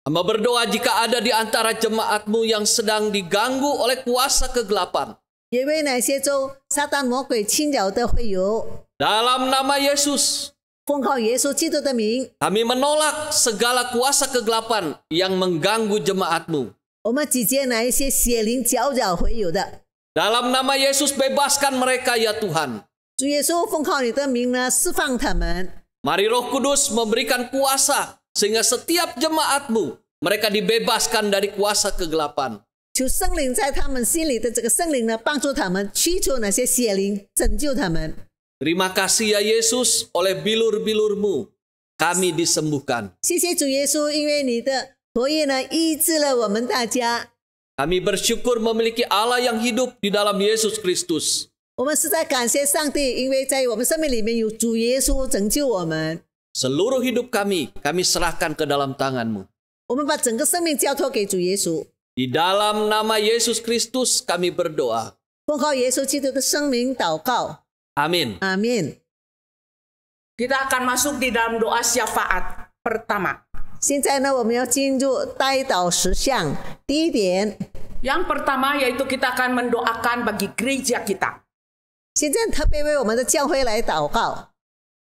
Hamba berdoa jika ada di antara jemaatmu yang sedang diganggu oleh kuasa kegelapan. 也为那些受撒旦魔鬼侵扰的会友， Dalam nama Yesus, 奉靠耶稣基督的名， kami menolak segala kuasa kegelapan yang mengganggu jemaatmu. 我们击歼那一些邪灵搅扰会友的。 Dalam nama Yesus, bebaskan mereka, ya Tuhan. 主耶稣，奉靠你的名呢，释放他们。 Mari Roh Kudus memberikan kuasa sehingga setiap jemaatmu mereka dibebaskan dari kuasa kegelapan. 求圣灵在他们心里的这个圣灵呢，帮助他们驱除那些邪灵，拯救他们。 Terima kasih, ya Yesus, oleh bilur-bilurmu kami disembuhkan. 谢谢主耶稣，因为你的活液呢，医治了我们大家。 Kami bersyukur memiliki Allah yang hidup di dalam Yesus Kristus. 我们实在感谢上帝，因为在我们生命里面有主耶稣拯救我们。 Seluruh hidup kami serahkan ke dalam tangan-Mu. 我们把整个生命交托给主耶稣。 Di dalam nama Yesus Kristus kami berdoa. 奉靠耶稣基督的生命祷告， Amin. 阿门。 Kita akan masuk di dalam doa syafaat pertama. 现在呢，我们要进入代祷实项。第一点， Yang pertama yaitu kita akan mendoakan bagi gereja kita. 现在特别为我们的教会来祷告。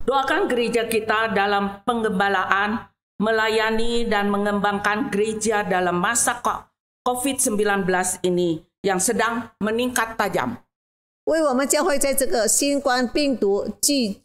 Doakan gereja kita dalam penggembalaan, melayani dan mengembangkan gereja dalam masa COVID-19 ini yang sedang meningkat tajam. 为我们教会在这个新冠病毒聚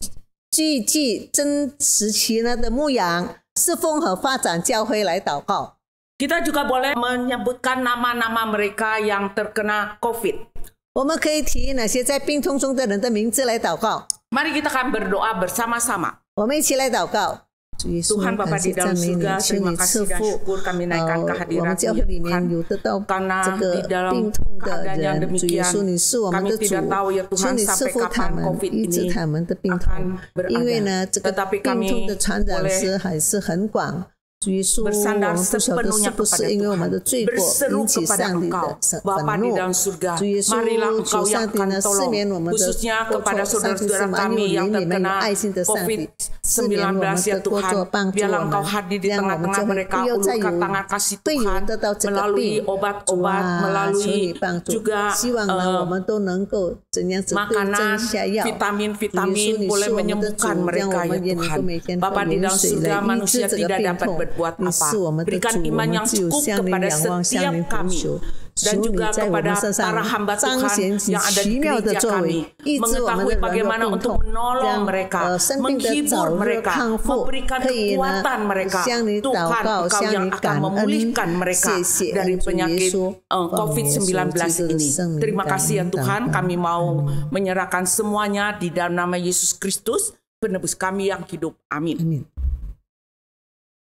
集真时期呢的牧养、侍奉和发展教会来祷告。 Kita juga boleh menyebutkan nama-nama mereka yang terkena COVID. 我们可以提那些在病痛中的人的名字来祷告。 Mari kita akan berdoa bersama-sama. 我们一起来祷告。主耶稣， Tuhan 感 Bapa 谢 di dalam 赞美你， surga, 求 terima 你 kasih 赐 dan 福 syukur kami naikkan 我们 kehadirat 教会 ya 里面 Tuhan. 有得到 Karena 这 di 个 dalam 病痛的 keadaan yang 人，主耶 demikian, 稣，你是我们 kami 的主， tidak tahu ya 求 Tuhan 你赐 sampai 福他 kapan 们， COVID 医治 ini 他们的病 akan 痛。因为 berada. 呢，这个 Tetapi 病痛 kami 的传染 boleh 还是很广。主耶稣，我 bersandar 们不晓得是 sepenuhnya 不 kepada 是因为我们 Tuhan, 的罪过 berseru 引起 kepada 上帝 Engkau, 的 Bapa 愤 di 怒。 dalam surga. 主耶稣， Marilah 求 Engkau 上 yang 帝 akan 呢赦 tolong, 免我们的 khususnya 过 kepada 错。上帝是 saudara-saudara 蛮有 kami yang 怜悯、蛮有 terkena 爱心的上帝，赦免我 COVID-19 们 ya 的过 Tuhan. 错，帮助 Biarlah 我 Engkau 们， hadir di 让我们 tengah-tengah 教会 mereka, 不要再 ulurkan 有 tangan kasih 会有 Tuhan 得到这个 melalui 病。主 obat-obat, 啊，求 melalui 你帮助， juga 希望呢我们都能够怎样子对症 makanan, 下药。 vitamin-vitamin 主耶稣， boleh 你是我们的主， menyembuhkan 让 mereka 我 ya 们也能够 Tuhan. 每天喝 Bapa di 盐 dalam 水 surga 来医 manusia 治这个 tidak 病 dapat 痛。 berbuat 你 apa. 是我们的 Berikan 主，我 iman 们 yang 只有 cukup 向你 kepada 仰望，向 setiap 你呼 kami 求。 dan 求你 juga 在我们 kepada 身 para 上 hamba 彰 Tuhan 显你 yang ada 奇 di 妙的 gereja 作 kami, 为，医治我们的 mengetahui 软弱 bagaimana 病 untuk 痛， menolong 让 mereka, 生病的 menghibur 早日 mereka, 康复， memberikan 可以呢 kekuatan mereka. 向你祷 Tuhan, 告， Engkau 向 yang 你 akan 感恩。 memulihkan mereka 谢谢 dari 恩主耶 penyakit 稣，奉耶稣 COVID-19 基督的 ini. 圣名 Terima 感 kasih ya 恩祷 Tuhan, 告。 kami mau menyerahkan semuanya di dalam nama Yesus Kristus, penebus kami yang hidup. Amin. 阿门。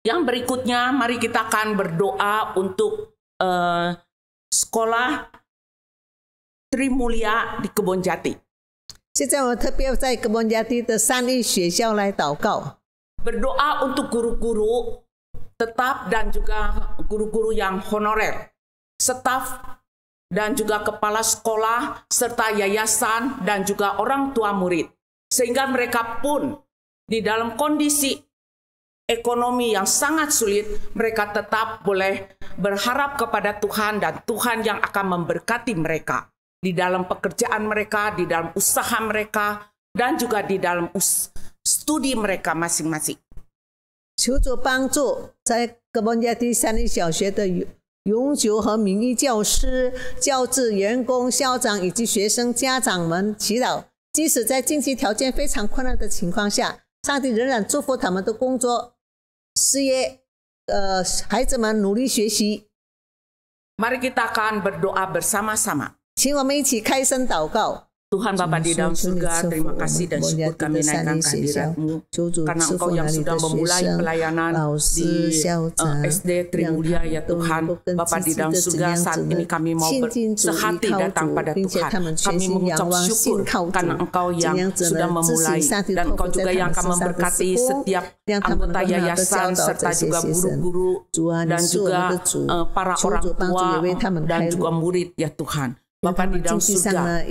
Yang berikutnya, mari kita akan berdoa untuk sekolah Trimulya di Kebonjati. 现在我特别在格蒙加蒂的三一学校来祷告， Berdoa untuk guru-guru tetap dan juga guru-guru yang honorer, staf dan juga kepala sekolah, serta yayasan dan juga orang tua murid. Sehingga mereka pun di dalam kondisi ekonomi yang sangat sulit, mereka tetap boleh berharap kepada Tuhan dan Tuhan yang akan memberkati mereka di dalam pekerjaan mereka, di dalam usaha mereka, dan juga di dalam studi mereka masing-masing. 求主帮助在格蒙加蒂三一小学的永久和名誉教师、教职员工、校长以及学生家长们祈祷，即使在经济条件非常困难的情况下，上帝仍然祝福他们的工作、事业。孩子们努力学习。 Mari kita akan berdoa bersama-sama. 请我们一起开声祷告。 Tuhan Bapa di dalam surga, terima kasih dan syukur kami naikkan kehadirat-Mu karena Engkau yang sudah memulai pelayanan di SD Trimulya ya Tuhan. Bapa di dalam surga, saat ini kami mau bersehati datang pada Tuhan. Kami mengucap syukur karena Engkau yang sudah memulai dan Engkau juga yang akan memberkati setiap anggota yayasan serta juga guru-guru dan juga para orang tua dan juga murid ya Tuhan. Bapa di dalam surga,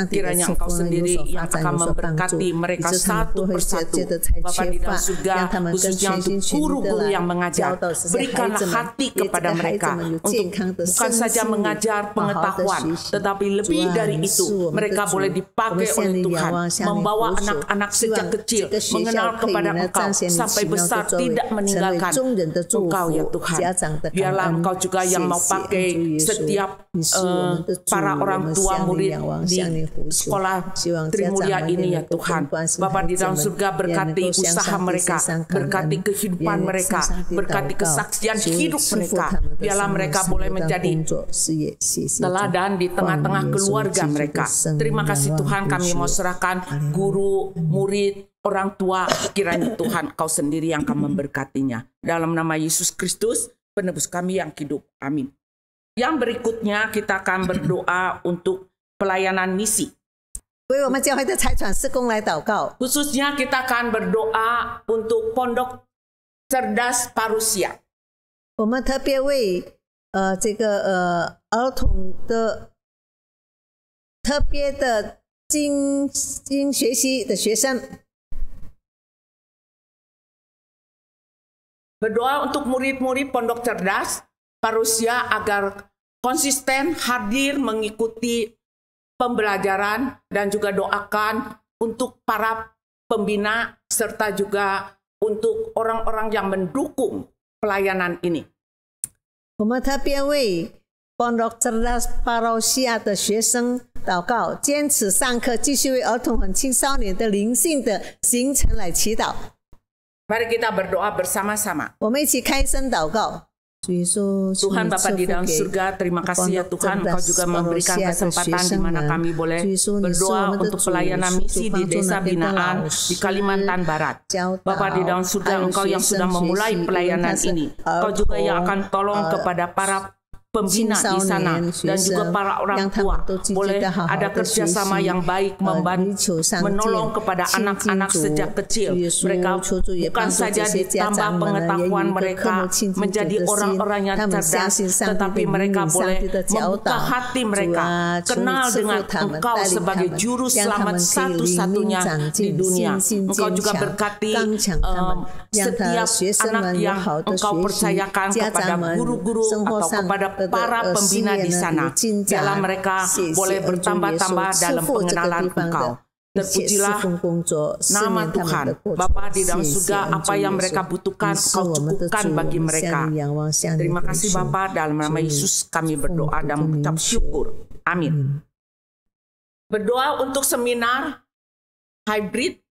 kiranya Engkau sendiri yang akan memberkati mereka satu persatu. Bapa di dalam surga, khususnya untuk guru-guru yang mengajar, berikanlah hati kepada mereka untuk bukan saja mengajar pengetahuan, tetapi lebih dari itu, mereka boleh dipakai oleh Tuhan, membawa anak-anak sejak kecil, mengenal kepada Engkau, sampai besar tidak meninggalkan Engkau ya Tuhan. Biarlah Engkau juga yang mau pakai setiap para orang tua murid di sekolah Trimulya ini ya Tuhan. Bapa di dalam surga, berkati usaha mereka, berkati kehidupan mereka, berkati kesaksian hidup mereka. Biarlah mereka boleh menjadi teladan di tengah-tengah keluarga mereka. Terima kasih Tuhan, kami mau serahkan guru, murid, orang tua, kiranya Tuhan Kau sendiri yang akan memberkatinya. Dalam nama Yesus Kristus, penebus kami yang hidup. Amin. Yang berikutnya kita akan berdoa untuk pelayanan misi. 为我们教会的财产事工来祷告。 Khususnya kita akan berdoa untuk Pondok Cerdas Parusia. 我们特别为这个儿童的特别的精学习的学生。 Berdoa untuk murid-murid Pondok Cerdas Parusia agar konsisten hadir mengikuti pembelajaran dan juga doakan untuk para pembina serta juga untuk orang-orang yang mendukung pelayanan ini. 我们特别为 Pondok Cerdas Parusia 的学生祷告，坚持上课，继续为儿童和青少年的灵性的形成来祈祷。 Mari kita berdoa bersama-sama. 我们一起开声祷告。Tuhan Bapa di dalam surga, terima kasih ya Tuhan, Engkau juga memberikan kesempatan di mana kami boleh berdoa untuk pelayanan misi di desa binaan di Kalimantan Barat. Bapa di dalam surga, Engkau yang sudah memulai pelayanan ini, Engkau juga yang akan tolong kepada para pembina di sana dan juga para orang tua boleh ada kerjasama yang baik membantu menolong kepada anak-anak sejak kecil. Mereka bukan saja ditambah pengetahuan mereka menjadi orang-orang yang cerdas, tetapi mereka boleh membuka hati mereka kenal dengan Engkau sebagai juru selamat satu-satunya di dunia. Engkau juga berkati setiap anak yang Engkau percayakan kepada guru-guru atau kepada para pembina di sana, biarlah mereka boleh bertambah-tambah dalam pengenalan Engkau. Terpujilah nama Tuhan. Bapa di dalam surga, apa yang mereka butuhkan Engkau cukupkan bagi mereka. Terima kasih Bapa, dalam nama Yesus kami berdoa dan mengucap syukur. Amin. Berdoa untuk seminar hybrid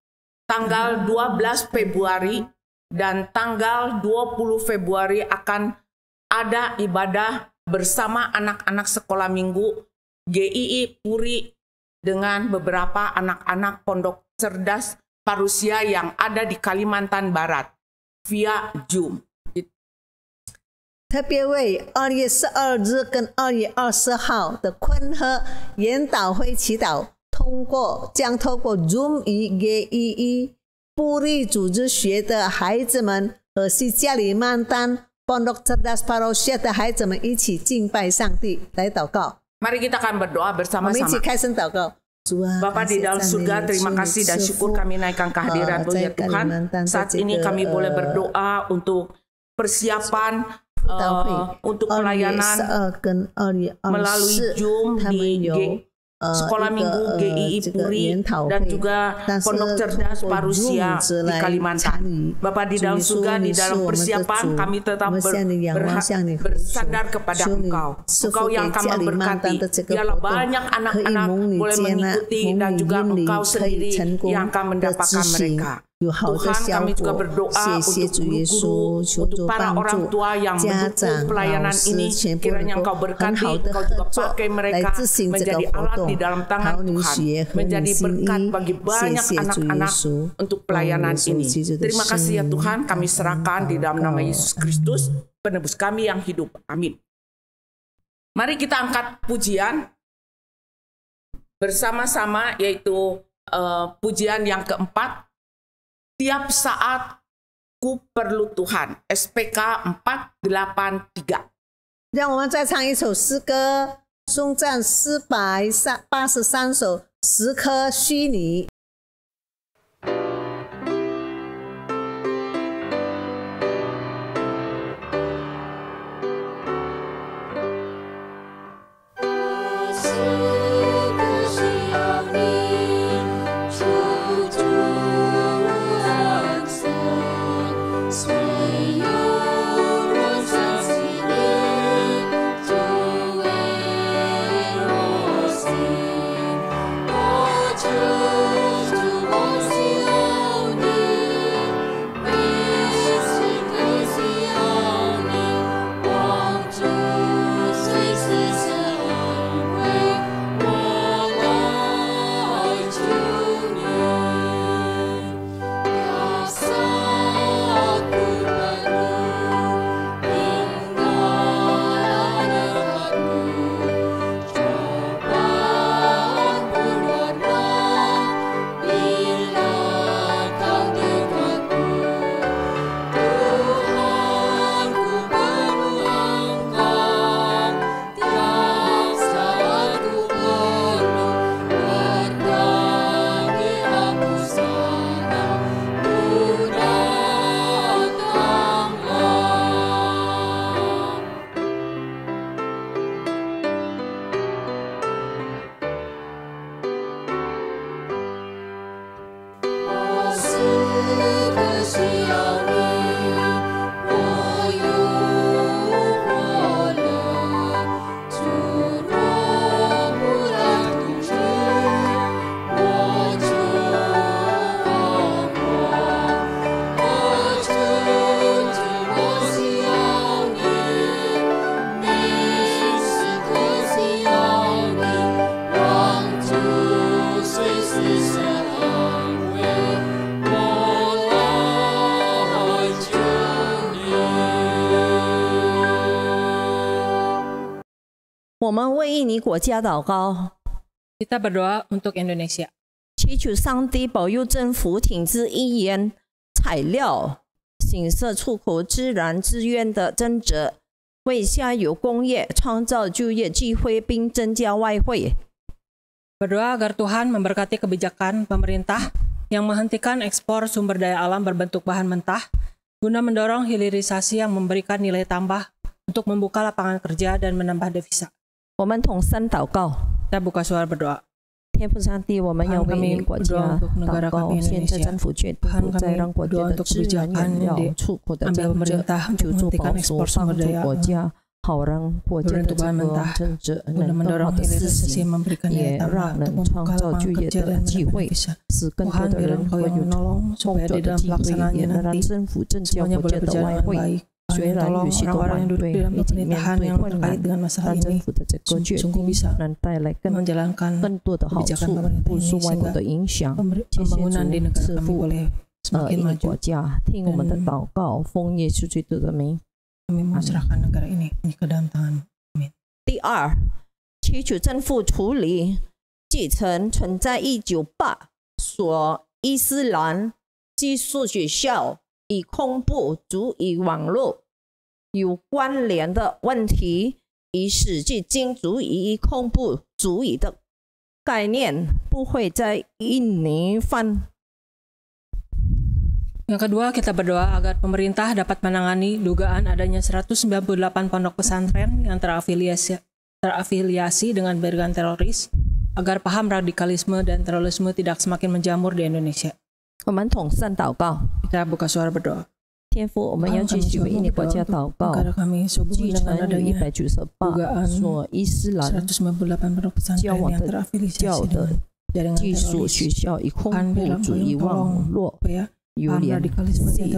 tanggal 12 Februari dan tanggal 20 Februari akan ada ibadah bersama anak-anak sekolah minggu GII Puri dengan beberapa anak-anak pondok cerdas Parusia yang ada di Kalimantan Barat via Zoom. 特别为2月12日跟2月20号的坤和研讨会祈祷，将透过 Zoom 与 GII 布利组织学的孩子们和西加里曼丹Pondok Cerdas Parousia的孩子们一起敬拜上帝，来祷告。 Mari kita akan berdoa bersama-sama. Bapa di dalam surga, terima kasih dan syukur kami naikkan kehadiran-Mu ya Tuhan. Saat ini kami boleh berdoa untuk persiapan untuk pelayanan melalui Zoom di Sekolah Minggu GII Puri dan juga Pondok Cerdas Parusia di Kalimantan. Bapak di dalam surga, di dalam persiapan kami tetap bersandar kepada Engkau. Engkau yang akan memberkati. Biarlah banyak anak-anak boleh mengikuti dan juga Engkau sendiri yang akan mendapatkan mereka. Tuhan, kami juga berdoa untuk guru-guru, untuk para orang tua yang mendukung pelayanan ini. Kiranya Engkau berkati, Engkau juga pakai mereka menjadi alat di dalam tangan Tuhan, menjadi berkat bagi banyak anak-anak untuk pelayanan ini. Terima kasih ya Tuhan, kami serahkan di dalam nama Yesus Kristus, penebus kami yang hidup. Amin. Mari kita angkat pujian bersama-sama, yaitu pujian yang keempat. Tiap saat ku perlu Tuhan, SPK 483。让我们再唱一首诗歌，颂赞483首，时刻虚拟。主我们为印尼国家祷告， Kita berdoa untuk Indonesia. 祈求上帝保佑政府停止因原材料、形式出口自然资源的增值，为下游工业创造就业机会并增加外汇。 Berdoa agar Tuhan memberkati kebijakan pemerintah yang menghentikan ekspor sumber daya alam berbentuk bahan mentah guna mendorong hilirisasi yang memberikan nilai tambah untuk membuka lapangan kerja dan menambah devisa. 我们同声祷告， Kita buka suara berdoa. 天父上帝，我们要为印尼国家祷告。现在政府决定不再让国家的自然原料出口的增值，求助保守帮助国家，好让国家的这个增值能更好的实行，也让能创造就业的机会，使更多的人会有工作的机会，也能让政府增加国家的外汇。 虽然有许多反对，已经面对困难，但政府的这个决定能带来更多的好处，不受外国的影响。谢谢主赐福印尼国家，听我们的祷告，奉耶稣基督的名。第二，祈求政府处理继承存在198所伊斯兰寄宿学校 与恐怖主义网络有关联的问题，以使激进主义与恐怖主义的概念不会在印尼泛。 Yang kedua, kita berdoa agar pemerintah dapat menangani dugaan adanya 198 pondok pesantren yang terafiliasi dengan jaringan teroris, agar paham radikalisme dan terorisme tidak semakin menjamur di Indonesia. 我们同声祷告， Kita buka suara berdoa. 天父，我们要继续为印尼国家祷告。继承有198所伊斯兰教的寄宿学校与恐怖主义网络有联系，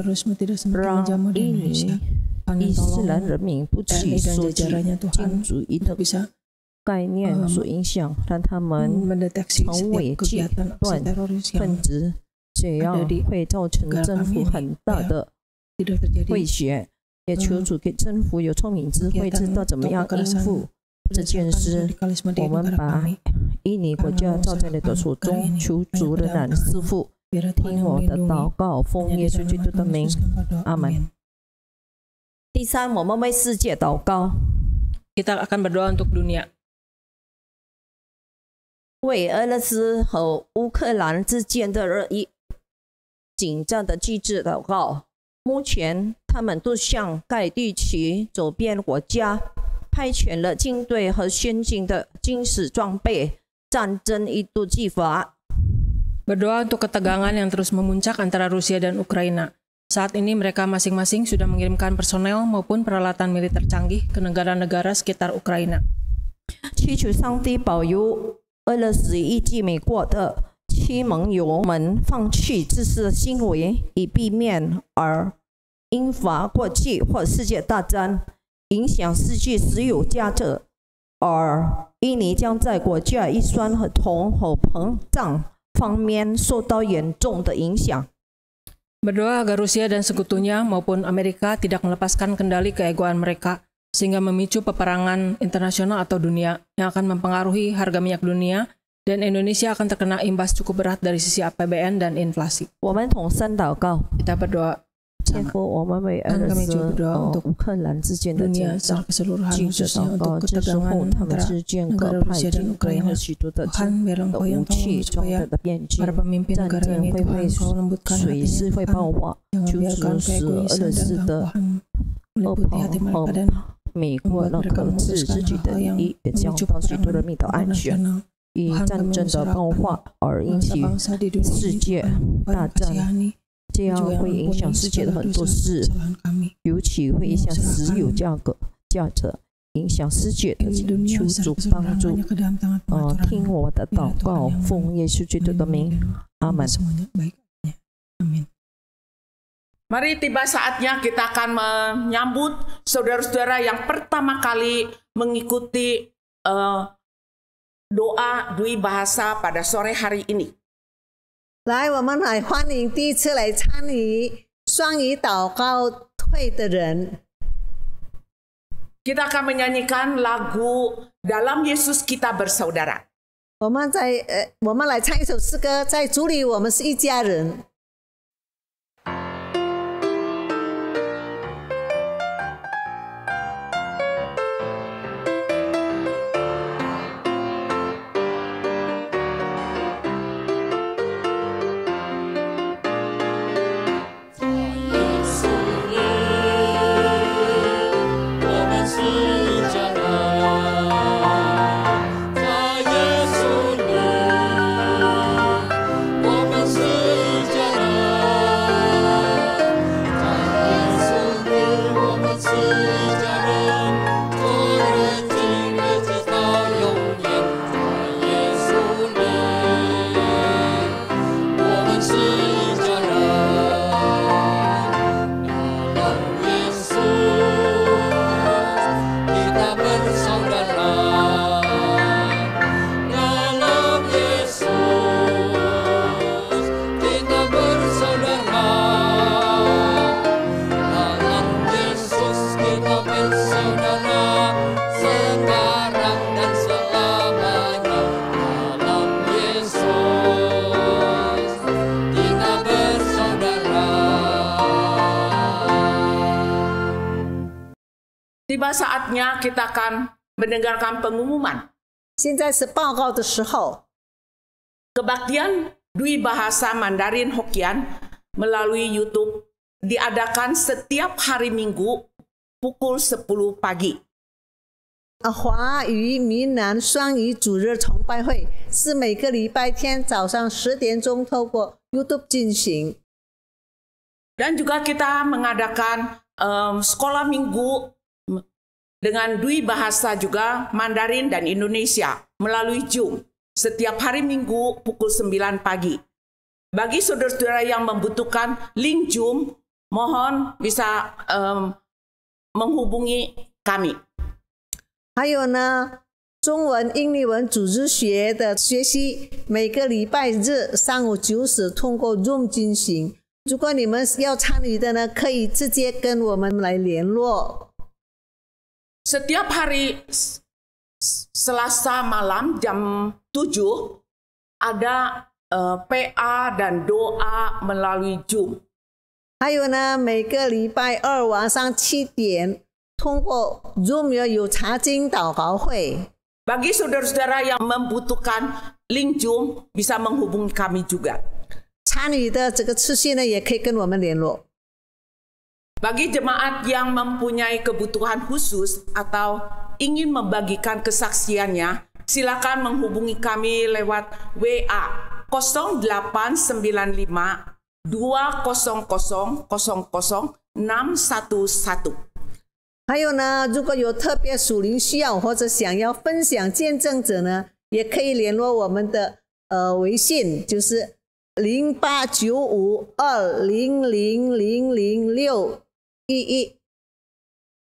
让印尼伊斯兰人民不去受激进主义的概念所影响，让他们成为极端分子。 这样会造成政府很大的威胁，也求主给政府有聪明智慧，知道怎么样应付这件事。我们把印尼国家交在你的手中，求主仍然赐福，听我的祷告，奉耶稣基督的名，阿门。第三，我们为世界祷告。 Kita akan berdoa untuk dunia. 为俄罗斯和乌克兰之间的日益紧张的机制祷告。目前，他们都向该地区周边国家派遣了军队和先进的军事装备，战争一度激发。 Berdoa untuk ketegangan yang terus memuncak antara Rusia dan Ukraina. Saat ini mereka masing-masing sudah mengirimkan personel maupun peralatan militer canggih ke negara-negara sekitar Ukraina. 祈求上帝保佑俄罗斯以及美国的其盟友们放弃自私的行为，以避免而引发国际或世界大战，影响世界石油价格。而印尼将在国家预算和通货膨胀方面受到严重的影响。 Berdoa agar Rusia dan sekutunya maupun Amerika tidak melepaskan kendali keegoan mereka sehingga memicu peperangan internasional atau dunia yang akan mempengaruhi harga minyak dunia dan Indonesia akan terkena imbas cukup berat dari sisi APBN dan inflasi. 我们同声祷告， Kita berdoa 天父，我们为俄罗斯乌克兰之间的紧张，记着祷告，这时候他们之间各派军队和许多的武器装备的边境，战争会随时会爆发，求主使俄罗斯的俄炮和美国能克制自己的利益，也将到许多人民的安全。以战争的爆发而引起世界大战。 这样会影响世界的很多事，尤其会影响石油价格，影响世界的求主帮助。听我的祷告，奉耶稣基督的名，阿门。 Mari tiba saatnya kita akan menyambut saudara-saudara yang pertama kali mengikuti doa Dwi Bahasa pada sore hari ini. 来，我们来欢迎第一次来参与双语祷告会的人。Kita akan menyanyikan lagu Dalam Yesus Kita Bersaudara. 我们来唱一首诗歌，在主里我们是一家人。Tiba saatnya kita akan mendengarkan pengumuman. 现在是报告的时候， Kebaktian Dwi Bahasa Mandarin Hokkien melalui YouTube diadakan setiap hari Minggu pukul 10 pagi. 华语闽南双语主日崇拜会是每个礼拜天早上10点钟透过 YouTube 进行。 Dan juga kita mengadakan sekolah minggu dengan Dwi Bahasa juga Mandarin dan Indonesia melalui Zoom setiap hari Minggu pukul 9 pagi. Bagi saudara-saudara yang membutuhkan link Zoom, mohon bisa menghubungi kami. 还有呢，中文、英文主日学的学习，每个礼拜日上午9时通过 Zoom 进行。如果你们要参与的呢，可以直接跟我们来联络。 Setiap hari Selasa malam jam 7 ada PA dan doa melalui Zoom. 还有呢，每个礼拜二晚上7点，通过 Zoom 有查经祷告会。 Bagi saudara-saudara yang membutuhkan link Zoom bisa menghubungi kami juga. 参与的这个次序呢，也可以跟我们联络。 Bagi jemaat yang mempunyai kebutuhan khusus atau ingin membagikan kesaksiannya, silakan menghubungi kami lewat WA 0895 200 611。 还有呢，如果有特别属灵需要或者想要分享见证者呢，也可以联络我们的微信，就是089520000611。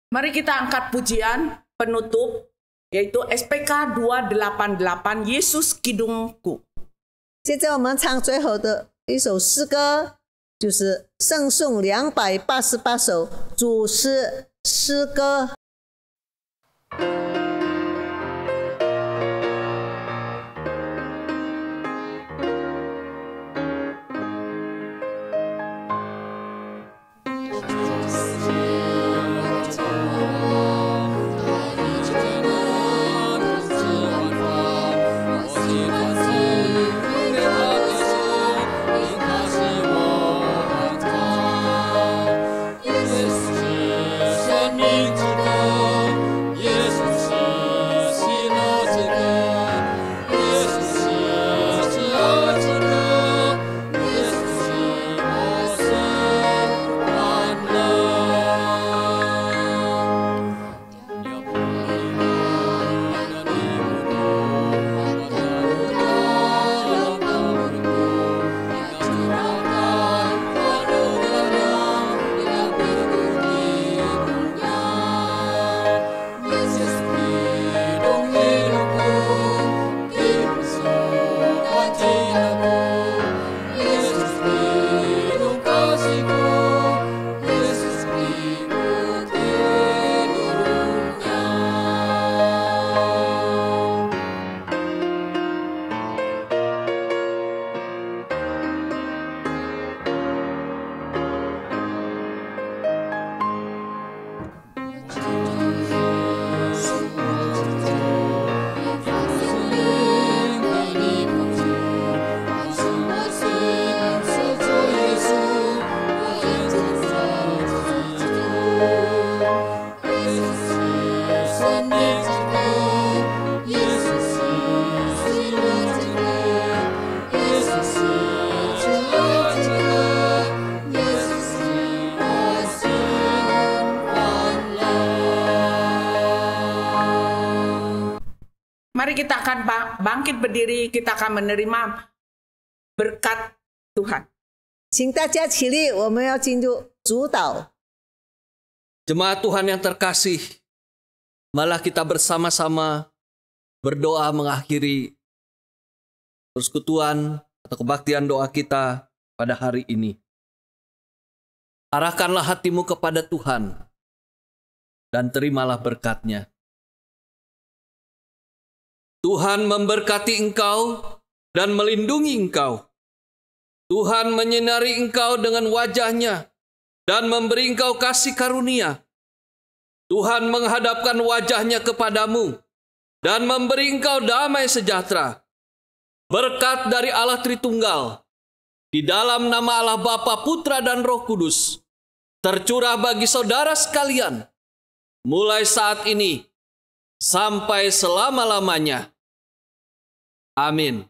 Mari kita angkat pujian penutup, yaitu SPK 288 Yesus Kidungku. 现在我们唱最后的一首诗歌，就是圣颂288首主诗诗歌。Mari kita akan bangkit berdiri, kita akan menerima berkat Tuhan. 请大家起立，我们要进入主祷。 Jemaat Tuhan yang terkasih, malah kita bersama-sama berdoa mengakhiri persekutuan atau kebaktian doa kita pada hari ini. Arahkanlah hatimu kepada Tuhan dan terimalah berkat-Nya. Tuhan memberkati engkau dan melindungi engkau. Tuhan menyinari engkau dengan wajah-Nya dan memberi engkau kasih karunia. Tuhan menghadapkan wajah-Nya kepadamu dan memberi engkau damai sejahtera. Berkat dari Allah Tritunggal, di dalam nama Allah Bapa, Putra, dan Roh Kudus, tercurah bagi saudara sekalian, mulai saat ini sampai selama-lamanya. Amin.